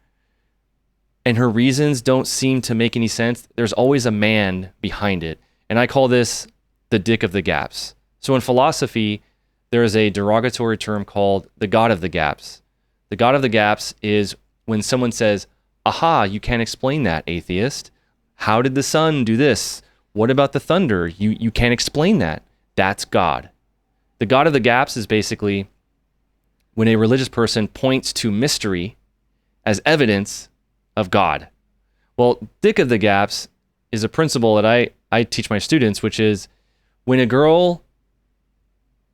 And her reasons don't seem to make any sense. There's always a man behind it. And I call this the dick of the gaps. So in philosophy, there is a derogatory term called the god of the gaps. The god of the gaps is when someone says, aha, you can't explain that, atheist. How did the sun do this? What about the thunder? You can't explain that. That's God. The god of the gaps is basically when a religious person points to mystery as evidence of God. Well, dick of the gaps is a principle that I teach my students, which is when a girl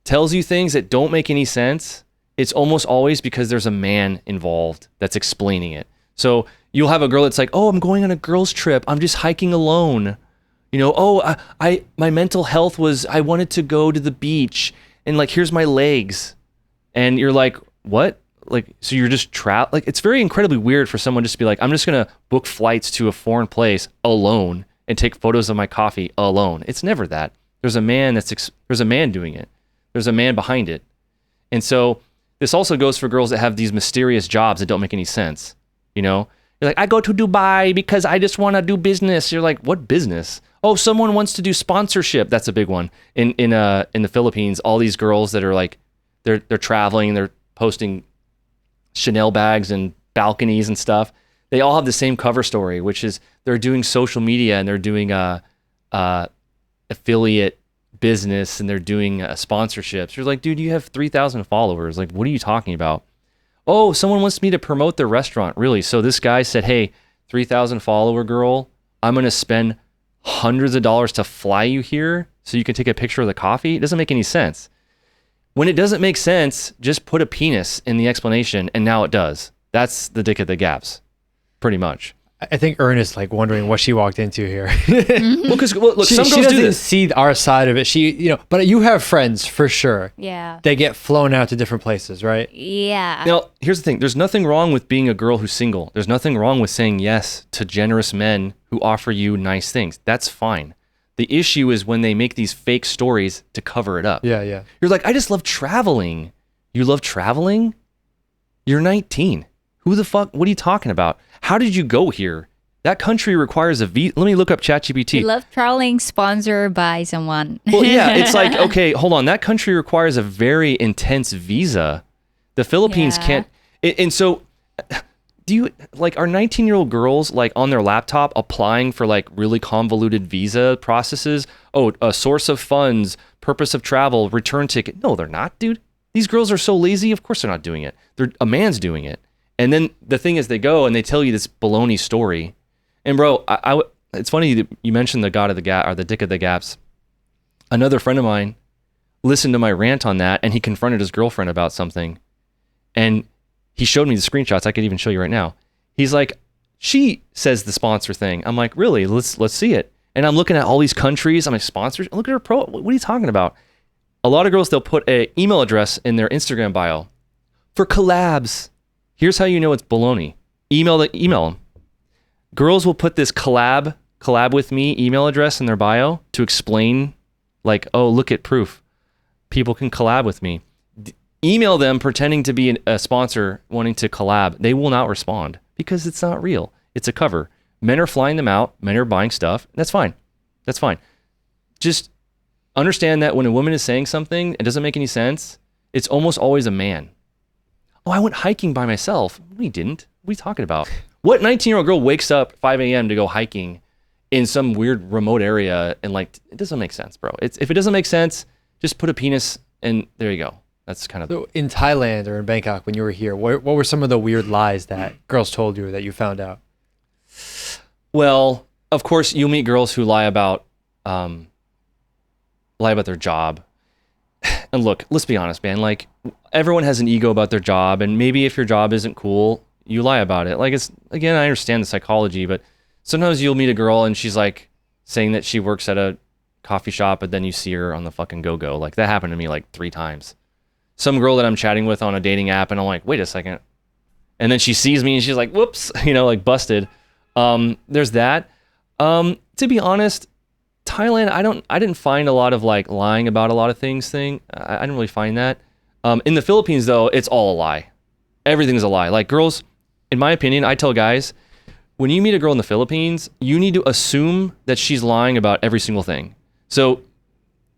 tells you things that don't make any sense, it's almost always because there's a man involved that's explaining it. So you'll have a girl that's like, oh, I'm going on a girls' trip. I'm just hiking alone. You know, oh, my mental health was, I wanted to go to the beach and like, here's my legs. And you're like, what? Like, so you're just like, it's very incredibly weird for someone just to be like, I'm just going to book flights to a foreign place alone and take photos of my coffee alone. It's never that. There's a man there's a man doing it. There's a man behind it. And so this also goes for girls that have these mysterious jobs that don't make any sense. You know, you're like, I go to Dubai because I just want to do business. You're like, what business? Oh, someone wants to do sponsorship. That's a big one. In the Philippines, all these girls that are like, they're traveling, they're posting Chanel bags and balconies and stuff. They all have the same cover story, which is they're doing social media and they're doing affiliate business and they're doing sponsorships. You're like, dude, you have 3,000 followers. Like, what are you talking about? Oh, someone wants me to promote their restaurant. Really? So this guy said, hey, 3,000 follower girl, I'm going to spend hundreds of dollars to fly you here so you can take a picture of the coffee. It doesn't make any sense. When it doesn't make sense, just put a penis in the explanation and now it does. That's the dick of the gaps, pretty much. I think Ernest's like wondering what she walked into here. Well, because look, some she girls doesn't do this. see our side of it. But you have friends for sure. Yeah. They get flown out to different places, right? Yeah. Now, here's the thing. There's nothing wrong with being a girl who's single. There's nothing wrong with saying yes to generous men who offer you nice things. That's fine. The issue is when they make these fake stories to cover it up. Yeah, yeah. You're like, I just love traveling. You love traveling? You're 19. Who the fuck? What are you talking about? How did you go here? That country requires a visa. Let me look up ChatGPT. You love traveling sponsored by someone. Well, yeah, it's like, okay, hold on. That country requires a very intense visa. The Philippines can't. And so, do you, like, are 19-year-old girls, like, on their laptop applying for, like, really convoluted visa processes? Oh, a source of funds, purpose of travel, return ticket. No, they're not, dude. These girls are so lazy. Of course they're not doing it. A man's doing it. And then the thing is, they go and they tell you this baloney story. And bro, it's funny that you mentioned the god of the gap or the dick of the gaps. Another friend of mine listened to my rant on that, and he confronted his girlfriend about something. And he showed me the screenshots. I could even show you right now. He's like, she says the sponsor thing. I'm like, really? Let's see it. And I'm looking at all these countries. I'm like, sponsors? Look at her pro. What are you talking about? A lot of girls, they'll put an email address in their Instagram bio for collabs. Here's how you know it's baloney. Email them. Girls will put this collab with me email address in their bio to explain, like, oh, look at proof. People can collab with me. Email them pretending to be a sponsor wanting to collab. They will not respond because it's not real. It's a cover. Men are flying them out. Men are buying stuff. That's fine. That's fine. Just understand that when a woman is saying something, it doesn't make any sense. It's almost always a man. Oh, I went hiking by myself. We didn't. What are you talking about? What 19-year-old girl wakes up 5 a.m. to go hiking in some weird remote area and like, it doesn't make sense, bro. If it doesn't make sense, just put a penis and there you go. That's kind of... So in Thailand or in Bangkok when you were here, what were some of the weird lies that girls told you that you found out? Well, of course, you'll meet girls who lie about their job. And look, let's be honest, man. Like, everyone has an ego about their job, and maybe if your job isn't cool, you lie about it. Like, it's, again, I understand the psychology, but sometimes you'll meet a girl and she's like saying that she works at a coffee shop, but then you see her on the fucking go-go. Like, that happened to me like 3 times. Some girl that I'm chatting with on a dating app, and I'm like, wait a second. And then she sees me and she's like, whoops, like busted. There's that. To be honest, Thailand, I didn't find a lot of like lying about a lot of things thing. I didn't really find that. In the Philippines though, it's all a lie. Everything's a lie. Like girls, in my opinion, I tell guys, when you meet a girl in the Philippines, you need to assume that she's lying about every single thing. So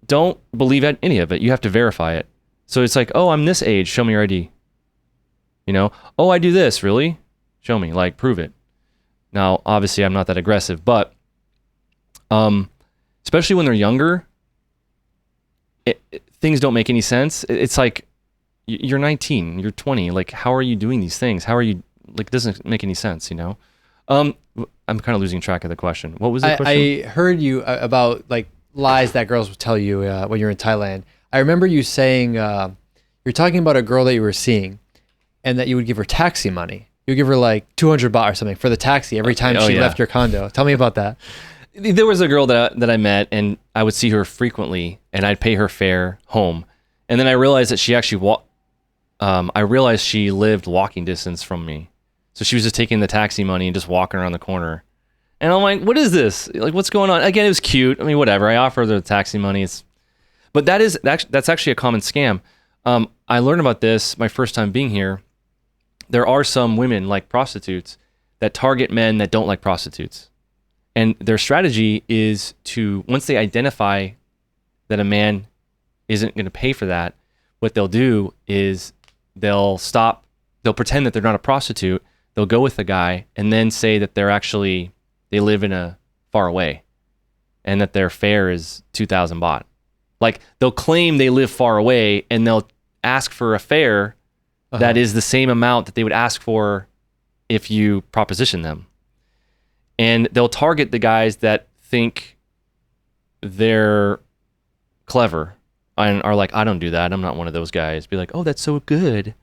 don't believe any of it. You have to verify it. So it's like, oh, I'm this age. Show me your ID. You know, oh, I do this. Really? Show me. Like, prove it. Now, obviously, I'm not that aggressive, but especially when they're younger, things don't make any sense. It's like you're 19, you're 20. Like, how are you doing these things? How are you? Like, it doesn't make any sense. You know. I'm kind of losing track of the question. What was the question? I heard you about like lies that girls would tell you when you're in Thailand. I remember you saying you're talking about a girl that you were seeing, and that you would give her taxi money. You would give her like 200 baht or something for the taxi every time she left your condo. Tell me about that. There was a girl that I met, and I would see her frequently, and I'd pay her fare home, and then I realized that she actually I realized she lived walking distance from me. So she was just taking the taxi money and just walking around the corner. And I'm like, what is this? Like, what's going on? Again, it was cute. I mean, whatever. I offer the taxi money. But that's actually a common scam. I learned about this my first time being here. There are some women, like prostitutes, that target men that don't like prostitutes. And their strategy is to, once they identify that a man isn't going to pay for that, what they'll do is they'll pretend that they're not a prostitute. They'll go with the guy and then say that they live in a far away and that their fare is 2,000 baht. Like they'll claim they live far away and they'll ask for a fare that is the same amount that they would ask for if you proposition them. And they'll target the guys that think they're clever and are like, I don't do that. I'm not one of those guys. Be like, oh, that's so good.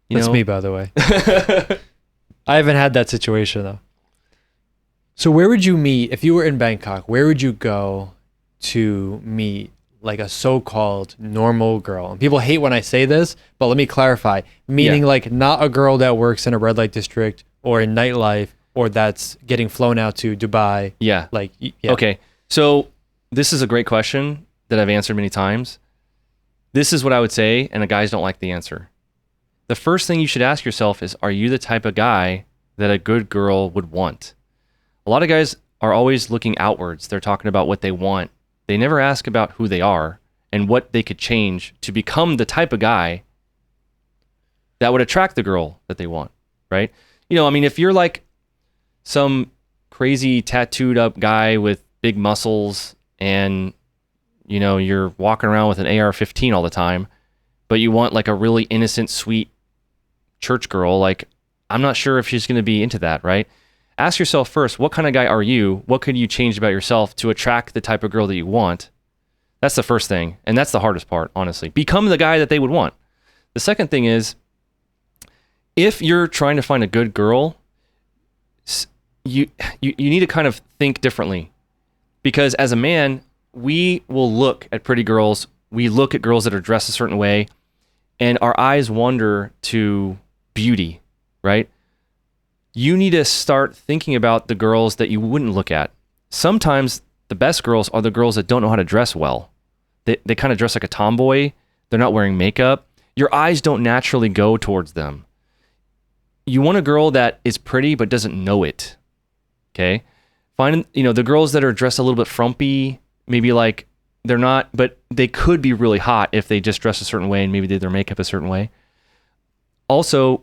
That's me, by the way. I haven't had that situation though. So where would you meet, if you were in Bangkok, where would you go to meet like a so-called normal girl? And people hate when I say this, but let me clarify. Meaning like not a girl that works in a red light district or in nightlife or that's getting flown out to Dubai. Yeah. Like, yeah. Okay. So this is a great question that I've answered many times. This is what I would say, and the guys don't like the answer. The first thing you should ask yourself is, are you the type of guy that a good girl would want? A lot of guys are always looking outwards. They're talking about what they want. They never ask about who they are and what they could change to become the type of guy that would attract the girl that they want, right? You know, I mean, if you're like some crazy tattooed up guy with big muscles and, you know, you're walking around with an AR-15 all the time, but you want like a really innocent, sweet church girl, like I'm not sure if she's going to be into that, right? Ask yourself first, what kind of guy are you? What could you change about yourself to attract the type of girl that you want? That's the first thing. And that's the hardest part, honestly. Become the guy that they would want. The second thing is, if you're trying to find a good girl, you need to kind of think differently. Because as a man, we will look at pretty girls. We look at girls that are dressed a certain way, and our eyes wander to beauty, right? You need to start thinking about the girls that you wouldn't look at. Sometimes the best girls are the girls that don't know how to dress well. They kind of dress like a tomboy. They're not wearing makeup. Your eyes don't naturally go towards them. You want a girl that is pretty but doesn't know it, okay? Find, the girls that are dressed a little bit frumpy, maybe like they're not, but they could be really hot if they just dress a certain way and maybe did their makeup a certain way. Also,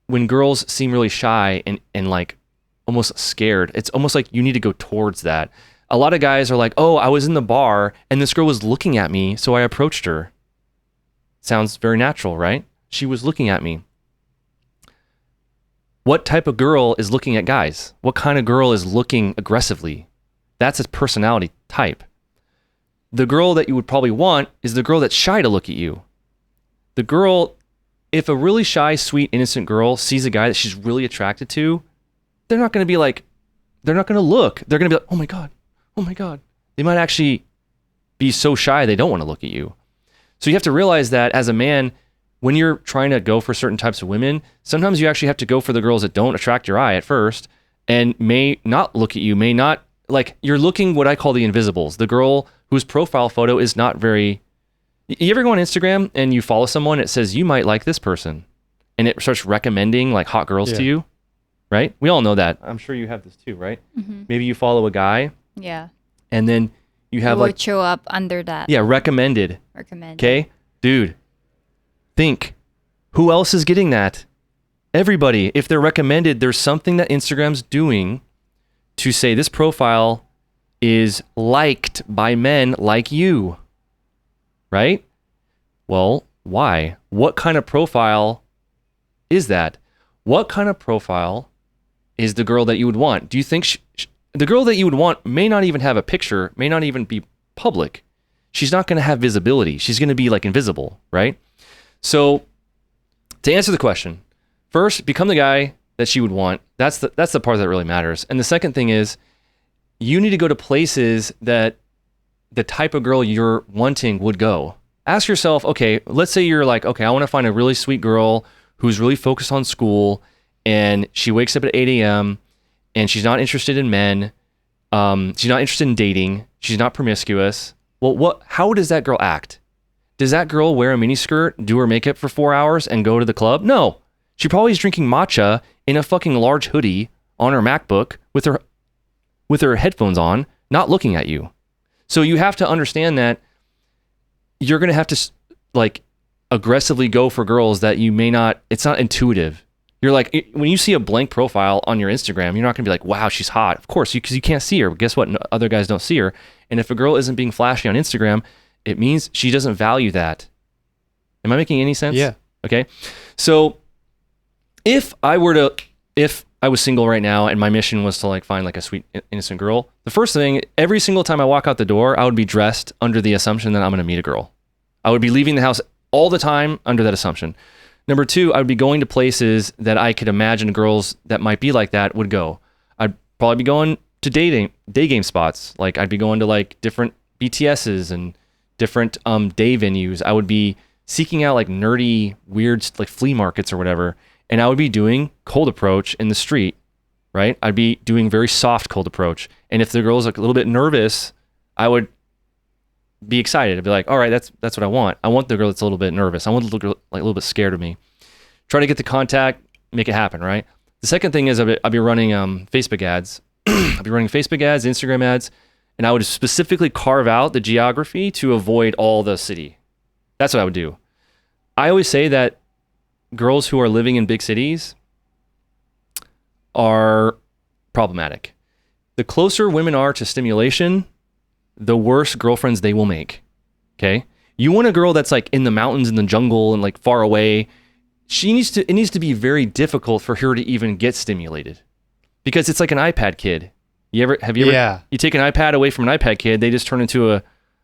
when girls seem really shy and like almost scared, it's almost like you need to go towards that. A lot of guys are like, oh, I was in the bar and this girl was looking at me, so I approached her. Sounds very natural, right? She was looking at me. What type of girl is looking at guys? What kind of girl is looking aggressively? That's a personality type. The girl that you would probably want is the girl that's shy to look at you. The girl, if a really shy, sweet, innocent girl sees a guy that she's really attracted to, they're not going to be like, they're not going to look. They're going to be like, oh my God, oh my God. They might actually be so shy they don't want to look at you. So you have to realize that as a man, when you're trying to go for certain types of women, sometimes you actually have to go for the girls that don't attract your eye at first and may not look at you, may not like you're looking what I call the invisibles, the girl whose profile photo is not very. You ever go on Instagram and you follow someone, it says you might like this person, and it starts recommending like hot girls to you, right? We all know that. I'm sure you have this too, right? Mm-hmm. Maybe you follow a guy, and then you have it will like show up under that. Yeah, recommended. Recommended. Okay, dude, think, who else is getting that? Everybody. If they're recommended, there's something that Instagram's doing to say this profile is liked by men like you, right? Well, why? What kind of profile is that? What kind of profile is the girl that you would want? Do you think the girl that you would want may not even have a picture, may not even be public? She's not going to have visibility. She's going to be like invisible, right? So to answer the question, first, become the guy that she would want. That's the part that really matters. And the second thing is, you need to go to places that the type of girl you're wanting would go. Ask yourself, okay, let's say you're like, okay, I want to find a really sweet girl who's really focused on school, and she wakes up at 8 a.m. and she's not interested in men. She's not interested in dating. She's not promiscuous. Well, how does that girl act? Does that girl wear a miniskirt, do her makeup for 4 hours, and go to the club? No. She probably is drinking matcha in a fucking large hoodie on her MacBook with her headphones on, not looking at you. So you have to understand that you're going to have to like aggressively go for girls that you may not, it's not intuitive. You're like, when you see a blank profile on your Instagram, you're not going to be like, wow, she's hot. Of course, because you can't see her. But guess what? Other guys don't see her. And if a girl isn't being flashy on Instagram, it means she doesn't value that. Am I making any sense? Yeah. Okay. So if I was single right now and my mission was to like find like a sweet, innocent girl, the first thing, every single time I walk out the door, I would be dressed under the assumption that I'm going to meet a girl. I would be leaving the house all the time under that assumption. Number two, I would be going to places that I could imagine girls that might be like that would go. I'd probably be going to day game spots. Like I'd be going to like different BTSs and different day venues. I would be seeking out like nerdy, weird like flea markets or whatever. And I would be doing cold approach in the street, right? I'd be doing very soft cold approach. And if the girl's like a little bit nervous, I would be excited. I'd be like, all right, that's what I want. I want the girl that's a little bit nervous. I want the girl like a little bit scared of me. Try to get the contact, make it happen, right? The second thing is I'll be running Facebook ads. I'll be running Facebook ads, Instagram ads, and I would specifically carve out the geography to avoid all the city. That's what I would do. I always say that girls who are living in big cities are problematic. The closer women are to stimulation, the worse girlfriends they will make. Okay? You want a girl that's like in the mountains, in the jungle, and like far away. It needs to be very difficult for her to even get stimulated. Because it's like an iPad kid. You take an iPad away from an iPad kid, they just turn into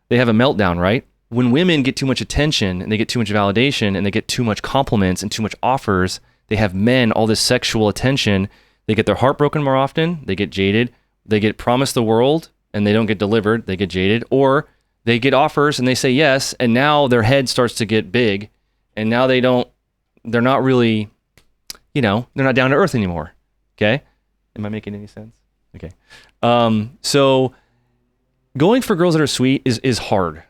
they have a meltdown, right? When women get too much attention and they get too much validation and they get too much compliments and too much offers, they have men, all this sexual attention, they get their heart broken more often, they get jaded, they get promised the world and they don't get delivered, they get jaded, or they get offers and they say yes, and now their head starts to get big, and now they're not really, they're not down to earth anymore. Okay? Am I making any sense? Okay. So going for girls that are sweet is hard.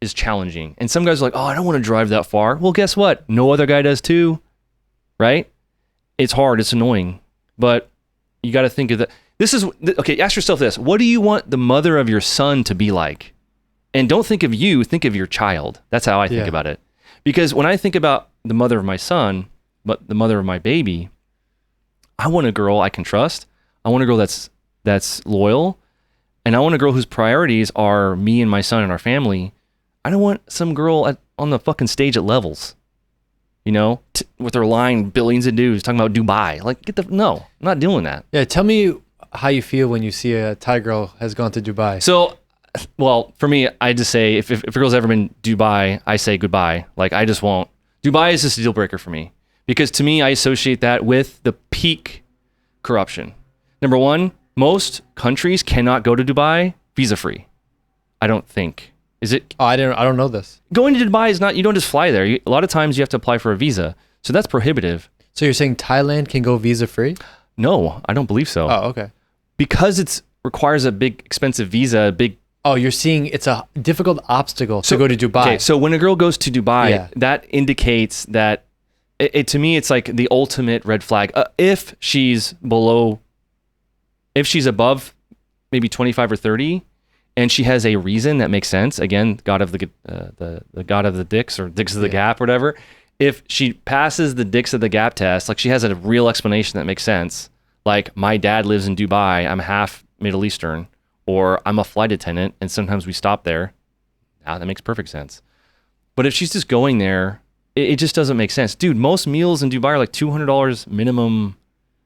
Is challenging. And some guys are like, oh, I don't want to drive that far. Well, guess what? No other guy does too, right? It's hard. It's annoying. But you got to think of that. Okay, ask yourself this. What do you want the mother of your son to be like? And don't think of you, think of your child. That's how I think about it. Because when I think about the mother of my son, but the mother of my baby, I want a girl I can trust. I want a girl that's loyal. And I want a girl whose priorities are me and my son and our family. I don't want some girl on the fucking stage at Levels, with her line billions of dudes talking about Dubai. Like, no, I'm not doing that. Yeah, tell me how you feel when you see a Thai girl has gone to Dubai. So, well, for me, I just say if a girl's ever been Dubai, I say goodbye. Like, I just won't. Dubai is just a deal breaker for me because to me, I associate that with the peak corruption. Number one, most countries cannot go to Dubai visa free. I don't think. Is it? Oh, I don't know this. Going to Dubai is not, you don't just fly there. A lot of times you have to apply for a visa. So that's prohibitive. So you're saying Thailand can go visa free? No, I don't believe so. Oh, okay. Because it's requires a big expensive visa, a big. Oh, you're seeing it's a difficult obstacle to go to Dubai. Okay, so when a girl goes to Dubai, Yeah. that indicates that to me, it's like the ultimate red flag. If she's above maybe 25 or 30, and she has a reason that makes sense. Again, God of the God of the dicks or dicks of the gap, or whatever. If she passes the dicks of the gap test, like she has a real explanation that makes sense. Like, my dad lives in Dubai, I'm half Middle Eastern, or I'm a flight attendant and sometimes we stop there. That makes perfect sense. But if she's just going there, it just doesn't make sense. Dude, most meals in Dubai are like $200 minimum.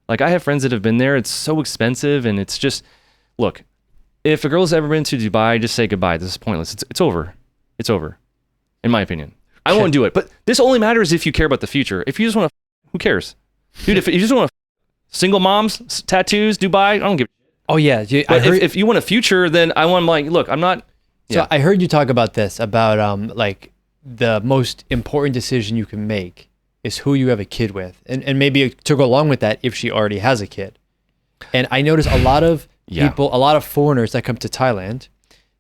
Like, I have friends that have been there. It's so expensive, and it's just, look, if a girl's ever been to Dubai, just say goodbye. This is pointless. It's over. It's over, in my opinion. I won't do it. But this only matters if you care about the future. If you just want to, who cares? Dude, if you just want to, single moms, tattoos, Dubai, I don't give a shit. Oh yeah, But if you want a future, then I want, like, look, I'm not. So I heard you talk about this, about like the most important decision you can make is who you have a kid with. And maybe to go along with that, if she already has a kid. And I notice a lot of people, a lot of foreigners that come to Thailand,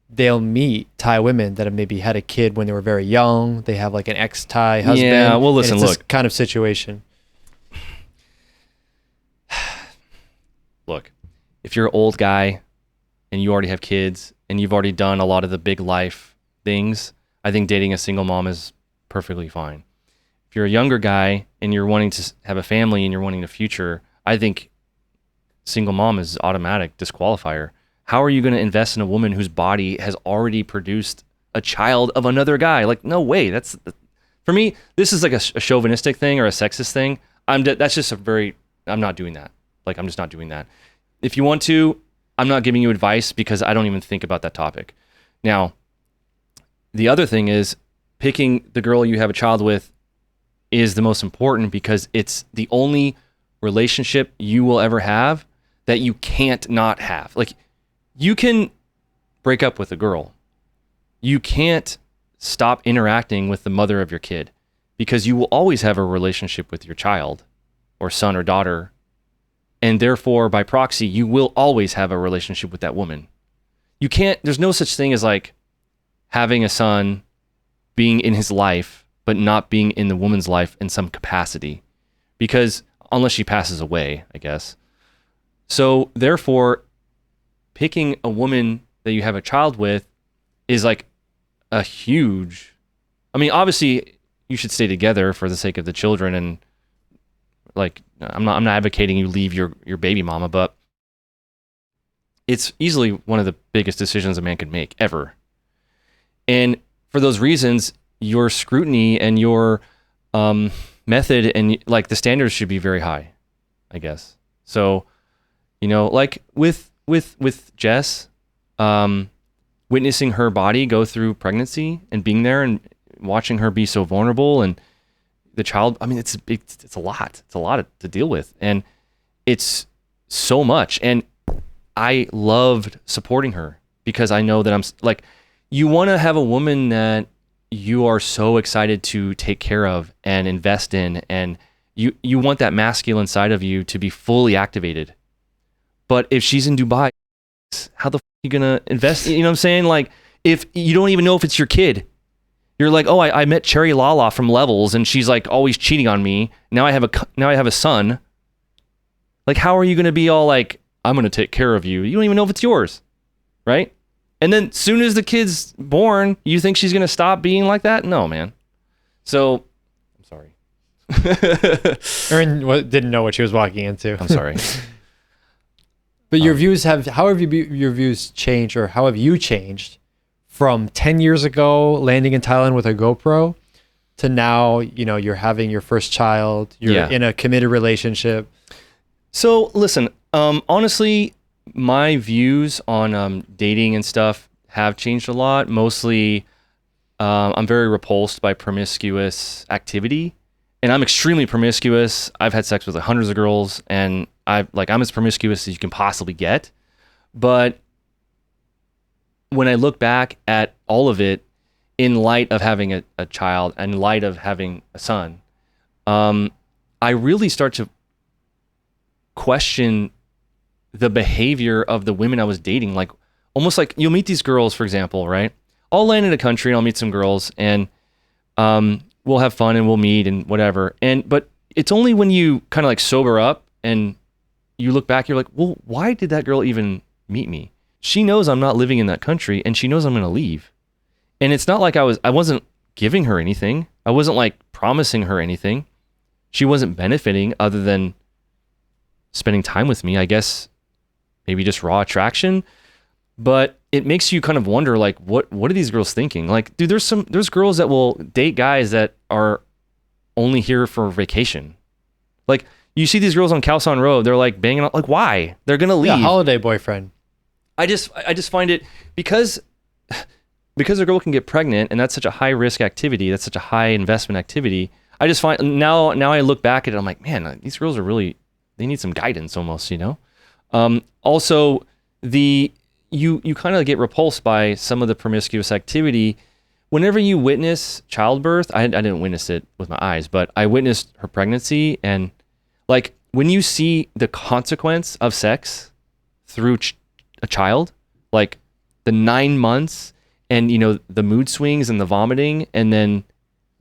they'll meet Thai women that have maybe had a kid when they were very young. They have like an ex-Thai husband. Yeah, well, listen, and it's look. this kind of situation. Look, if you're an old guy and you already have kids and you've already done a lot of the big life things, I think dating a single mom is perfectly fine. If you're a younger guy and you're wanting to have a family and you're wanting a future, I think single mom is automatic disqualifier. How are you going to invest in a woman whose body has already produced a child of another guy? Like, no way. That's, for me, this is like a chauvinistic thing or a sexist thing. That's just I'm not doing that. Like, I'm just not doing that. If you want to, I'm not giving you advice because I don't even think about that topic. Now, the other thing is picking the girl you have a child with is the most important because it's the only relationship you will ever have that you can't not have. Like, you can break up with a girl. You can't stop interacting with the mother of your kid because you will always have a relationship with your child or son or daughter. And therefore, by proxy, you will always have a relationship with that woman. You can't, there's no such thing as like having a son, being in his life, but not being in the woman's life in some capacity. Because unless she passes away, I guess. So therefore, picking a woman that you have a child with is like a huge, I mean, obviously you should stay together for the sake of the children, and like, I'm not advocating you leave your baby mama, but it's easily one of the biggest decisions a man could make ever. And for those reasons, your scrutiny and your method and like the standards should be very high, I guess. So, you know, like with Jess, witnessing her body go through pregnancy and being there and watching her be so vulnerable, and the child, I mean, it's a lot to deal with, and it's so much. And I loved supporting her because I know that I'm like, you want to have a woman that you are so excited to take care of and invest in, and you want that masculine side of you to be fully activated. But if she's in Dubai, how the f are you gonna invest? You know what I'm saying? Like, if you don't even know if it's your kid, you're like, oh, I met Cherry Lala from Levels, and she's like always cheating on me. Now I have a son. Like, how are you gonna be all like, I'm gonna take care of you? You don't even know if it's yours, right? And then soon as the kid's born, you think she's gonna stop being like that? No, man. So, I'm sorry. Erin didn't know what she was walking into. I'm sorry. But your views how have your views changed, or how have you changed from 10 years ago landing in Thailand with a GoPro to now, you know, you're having your first child, you're in a committed relationship? So listen, honestly, my views on dating and stuff have changed a lot. Mostly, I'm very repulsed by promiscuous activity, and I'm extremely promiscuous. I've had sex with hundreds of girls, and I'm as promiscuous as you can possibly get. But when I look back at all of it, in light of having a child, and in light of having a son, I really start to question the behavior of the women I was dating. Like almost like you'll meet these girls, for example, right? I'll land in a country and I'll meet some girls and we'll have fun and we'll meet and whatever. But it's only when you kind of like sober up and you look back, you're like, well, why did that girl even meet me? She knows I'm not living in that country and she knows I'm going to leave. And it's not like I wasn't giving her anything. I wasn't like promising her anything. She wasn't benefiting other than spending time with me, I guess maybe just raw attraction. But it makes you kind of wonder, like, what are these girls thinking? Like, dude, there's girls that will date guys that are only here for vacation. Like, you see these girls on Khao San Road, they're like banging out, like, why? They're gonna leave. Yeah, holiday boyfriend. I just find it because a girl can get pregnant and that's such a high risk activity, that's such a high investment activity. I just find now I look back at it, I'm like, man, these girls are really, they need some guidance almost, you know? Also, you kind of get repulsed by some of the promiscuous activity. Whenever you witness childbirth, I didn't witness it with my eyes, but I witnessed her pregnancy. And like when you see the consequence of sex through a child, like the 9 months and, you know, the mood swings and the vomiting and then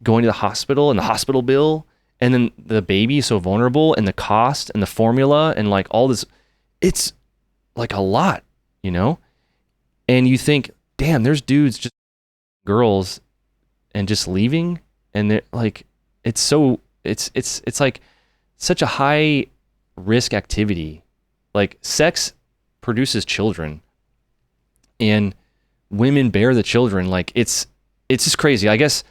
going to the hospital and the hospital bill and then the baby so vulnerable and the cost and the formula and like all this, it's like a lot, you know? And you think, damn, there's dudes just girls and just leaving, and they're like, it's like such a high risk activity. Like sex produces children and women bear the children. Like it's just crazy. I guess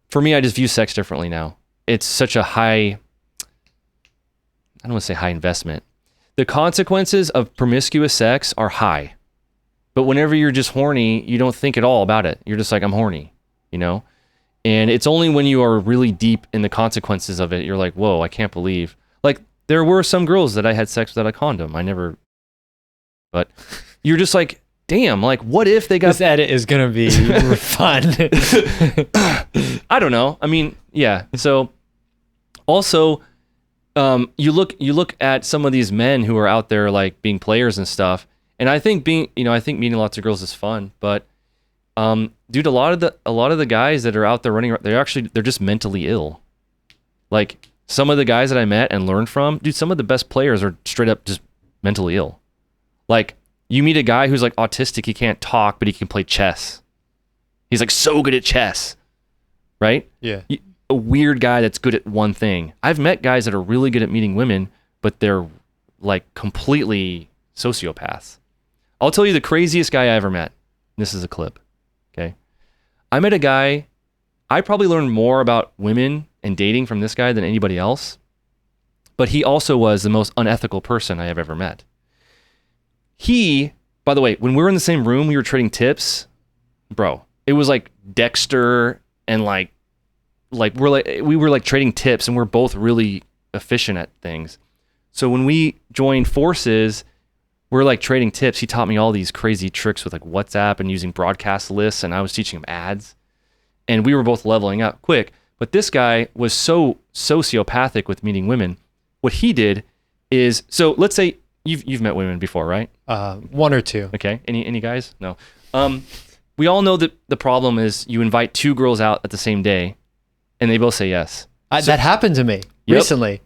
for me, I just view sex differently now. It's such a high, I don't want to say high investment. The consequences of promiscuous sex are high. But whenever you're just horny, you don't think at all about it. You're just like, I'm horny, you know? And it's only when you are really deep in the consequences of it, you're like, whoa, I can't believe. Like, there were some girls that I had sex without a condom. But you're just like, damn, like, what if they got... This edit is going to be fun. I don't know. I mean, yeah. So, also, you look at some of these men who are out there, like, being players and stuff. And I think meeting lots of girls is fun, but dude, a lot of the guys that are out there running, they're just mentally ill. Like some of the guys that I met and learned from, dude, some of the best players are straight up just mentally ill. Like you meet a guy who's like autistic, he can't talk, but he can play chess. He's like so good at chess, right? Yeah. A weird guy that's good at one thing. I've met guys that are really good at meeting women, but they're like completely sociopaths. I'll tell you the craziest guy I ever met. This is a clip, okay? I met a guy, I probably learned more about women and dating from this guy than anybody else, but he also was the most unethical person I have ever met. He, by the way, when we were in the same room, we were trading tips, bro, it was like Dexter and we were trading tips and we're both really efficient at things. So when we joined forces, we're like trading tips. He taught me all these crazy tricks with like WhatsApp and using broadcast lists, and I was teaching him ads. And we were both leveling up quick. But this guy was so sociopathic with meeting women. What he did is, so let's say you've met women before, right? One or two. Okay. Any guys? No. We all know that the problem is you invite two girls out at the same day, and they both say yes. That happened to me recently.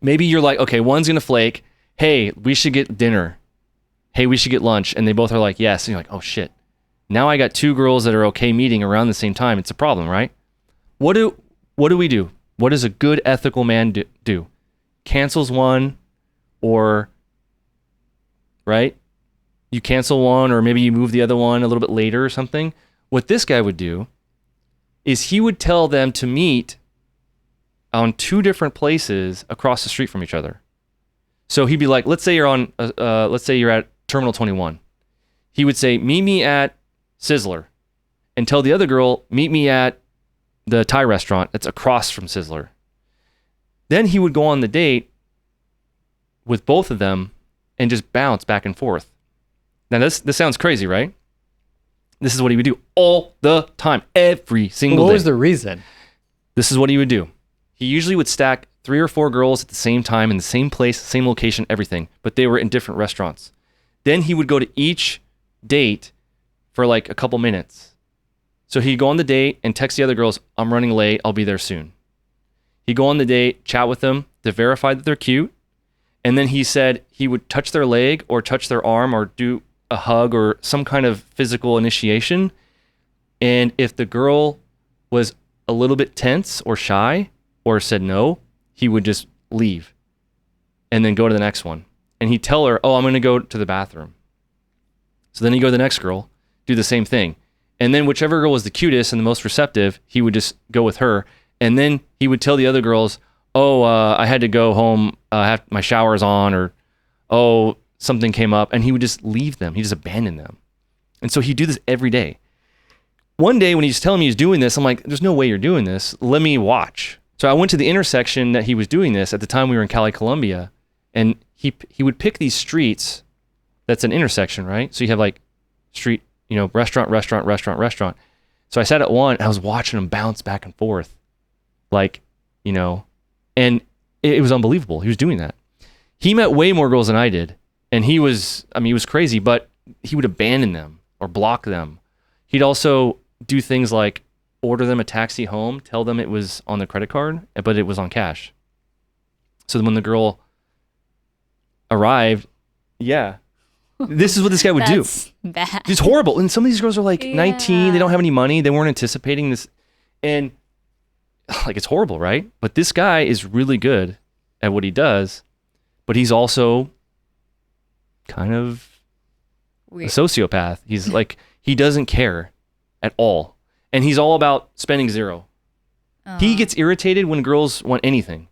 Maybe you're like, okay, one's gonna flake. Hey, we should get dinner. Hey, we should get lunch. And they both are like, yes. And you're like, oh shit. Now I got two girls that are okay meeting around the same time. It's a problem, right? What do we do? What does a good ethical man do? Cancels one, or, right? You cancel one, or maybe you move the other one a little bit later or something. What this guy would do is he would tell them to meet on two different places across the street from each other. So he'd be like, let's say you're at Terminal 21. He would say, meet me at Sizzler, and tell the other girl, meet me at the Thai restaurant that's across from Sizzler. Then he would go on the date with both of them and just bounce back and forth. Now this sounds crazy, right? This is what he would do all the time, every single day. What was the reason? This is what he would do. He usually would stack 3 or 4 girls at the same time in the same place, same location, everything, but they were in different restaurants. Then he would go to each date for like a couple minutes. So he'd go on the date and text the other girls, I'm running late, I'll be there soon. He'd go on the date, chat with them to verify that they're cute. And then he said he would touch their leg or touch their arm or do a hug or some kind of physical initiation. And if the girl was a little bit tense or shy or said no, he would just leave and then go to the next one. And he'd tell her, oh, I'm going to go to the bathroom. So then he'd go to the next girl, do the same thing. And then whichever girl was the cutest and the most receptive, he would just go with her. And then he would tell the other girls, oh, I had to go home, my shower's on, or, oh, something came up. And he would just leave them. He just abandoned them. And so he'd do this every day. One day when he's telling me he's doing this, I'm like, there's no way you're doing this. Let me watch. So I went to the intersection that he was doing this. At the time we were in Cali, Colombia, and he would pick these streets. That's an intersection, right? So you have like street, restaurant, restaurant, restaurant, restaurant. So I sat at one and I was watching him bounce back and forth. Like, and it was unbelievable. He was doing that. He met way more girls than I did. And he was crazy, but he would abandon them or block them. He'd also do things like order them a taxi home, tell them it was on the credit card, but it was on cash. So when the girl arrived, this is what this guy would do. Bad. It's horrible. And some of these girls are like 19, they don't have any money, they weren't anticipating this. And like, it's horrible, right? But this guy is really good at what he does, but he's also kind of weird. A sociopath. He's like, he doesn't care at all. And he's all about spending zero. He gets irritated when girls want anything.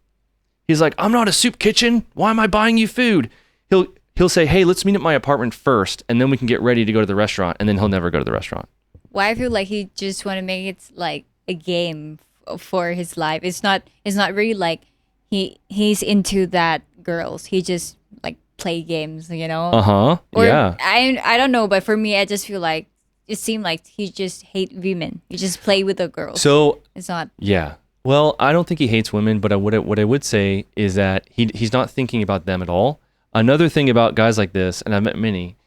He's like, I'm not a soup kitchen. Why am I buying you food? He'll say, hey, let's meet at my apartment first, and then we can get ready to go to the restaurant, and then he'll never go to the restaurant. Why I feel like he just want to make it like a game for his life. It's not really like he's into that girls. He just like play games, Uh-huh. Or, yeah. I don't know, but for me, I just feel like it seemed like he just hate women. He just play with the girls. So it's not. Yeah. Well, I don't think he hates women, but what I would say is that he's not thinking about them at all. Another thing about guys like this, and I've met many,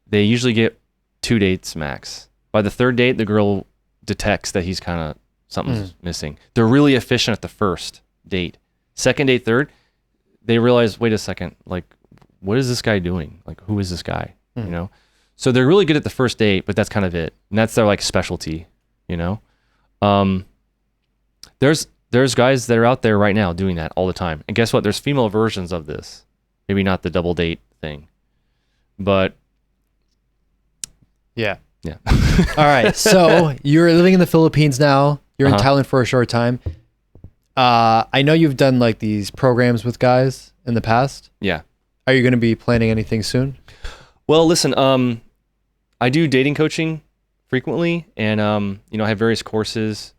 they usually get 2 dates max. By the 3rd date, the girl detects that he's kind of something's missing. They're really efficient at the 1st date. 2nd date, 3rd, they realize, wait a second, like, what is this guy doing? Like, who is this guy? So they're really good at the 1st date, but that's kind of it. And that's their like specialty, There's guys that are out there right now doing that all the time. And guess what? There's female versions of this. Maybe not the double date thing, but yeah. All right. So you're living in the Philippines now. You're in Thailand for a short time. I know you've done like these programs with guys in the past. Yeah. Are you going to be planning anything soon? Well, listen, I do dating coaching frequently, and I have various courses.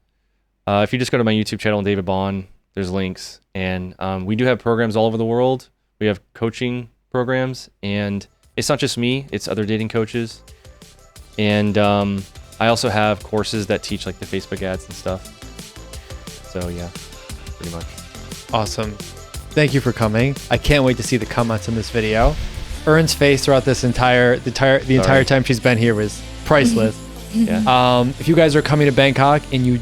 If you just go to my YouTube channel, David Bond, there's links, and we do have programs all over the world. We have coaching programs, and it's not just me, it's other dating coaches. And I also have courses that teach like the Facebook ads and stuff. So yeah, pretty much. Awesome. Thank you for coming. I can't wait to see the comments in this video. Erin's face throughout this entire time she's been here was priceless. Yeah. If you guys are coming to Bangkok and you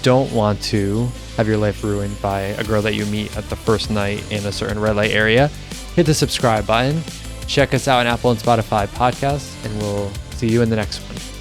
don't want to have your life ruined by a girl that you meet at the first night in a certain red light area, hit the subscribe button. Check us out on Apple and Spotify podcasts, and we'll see you in the next one.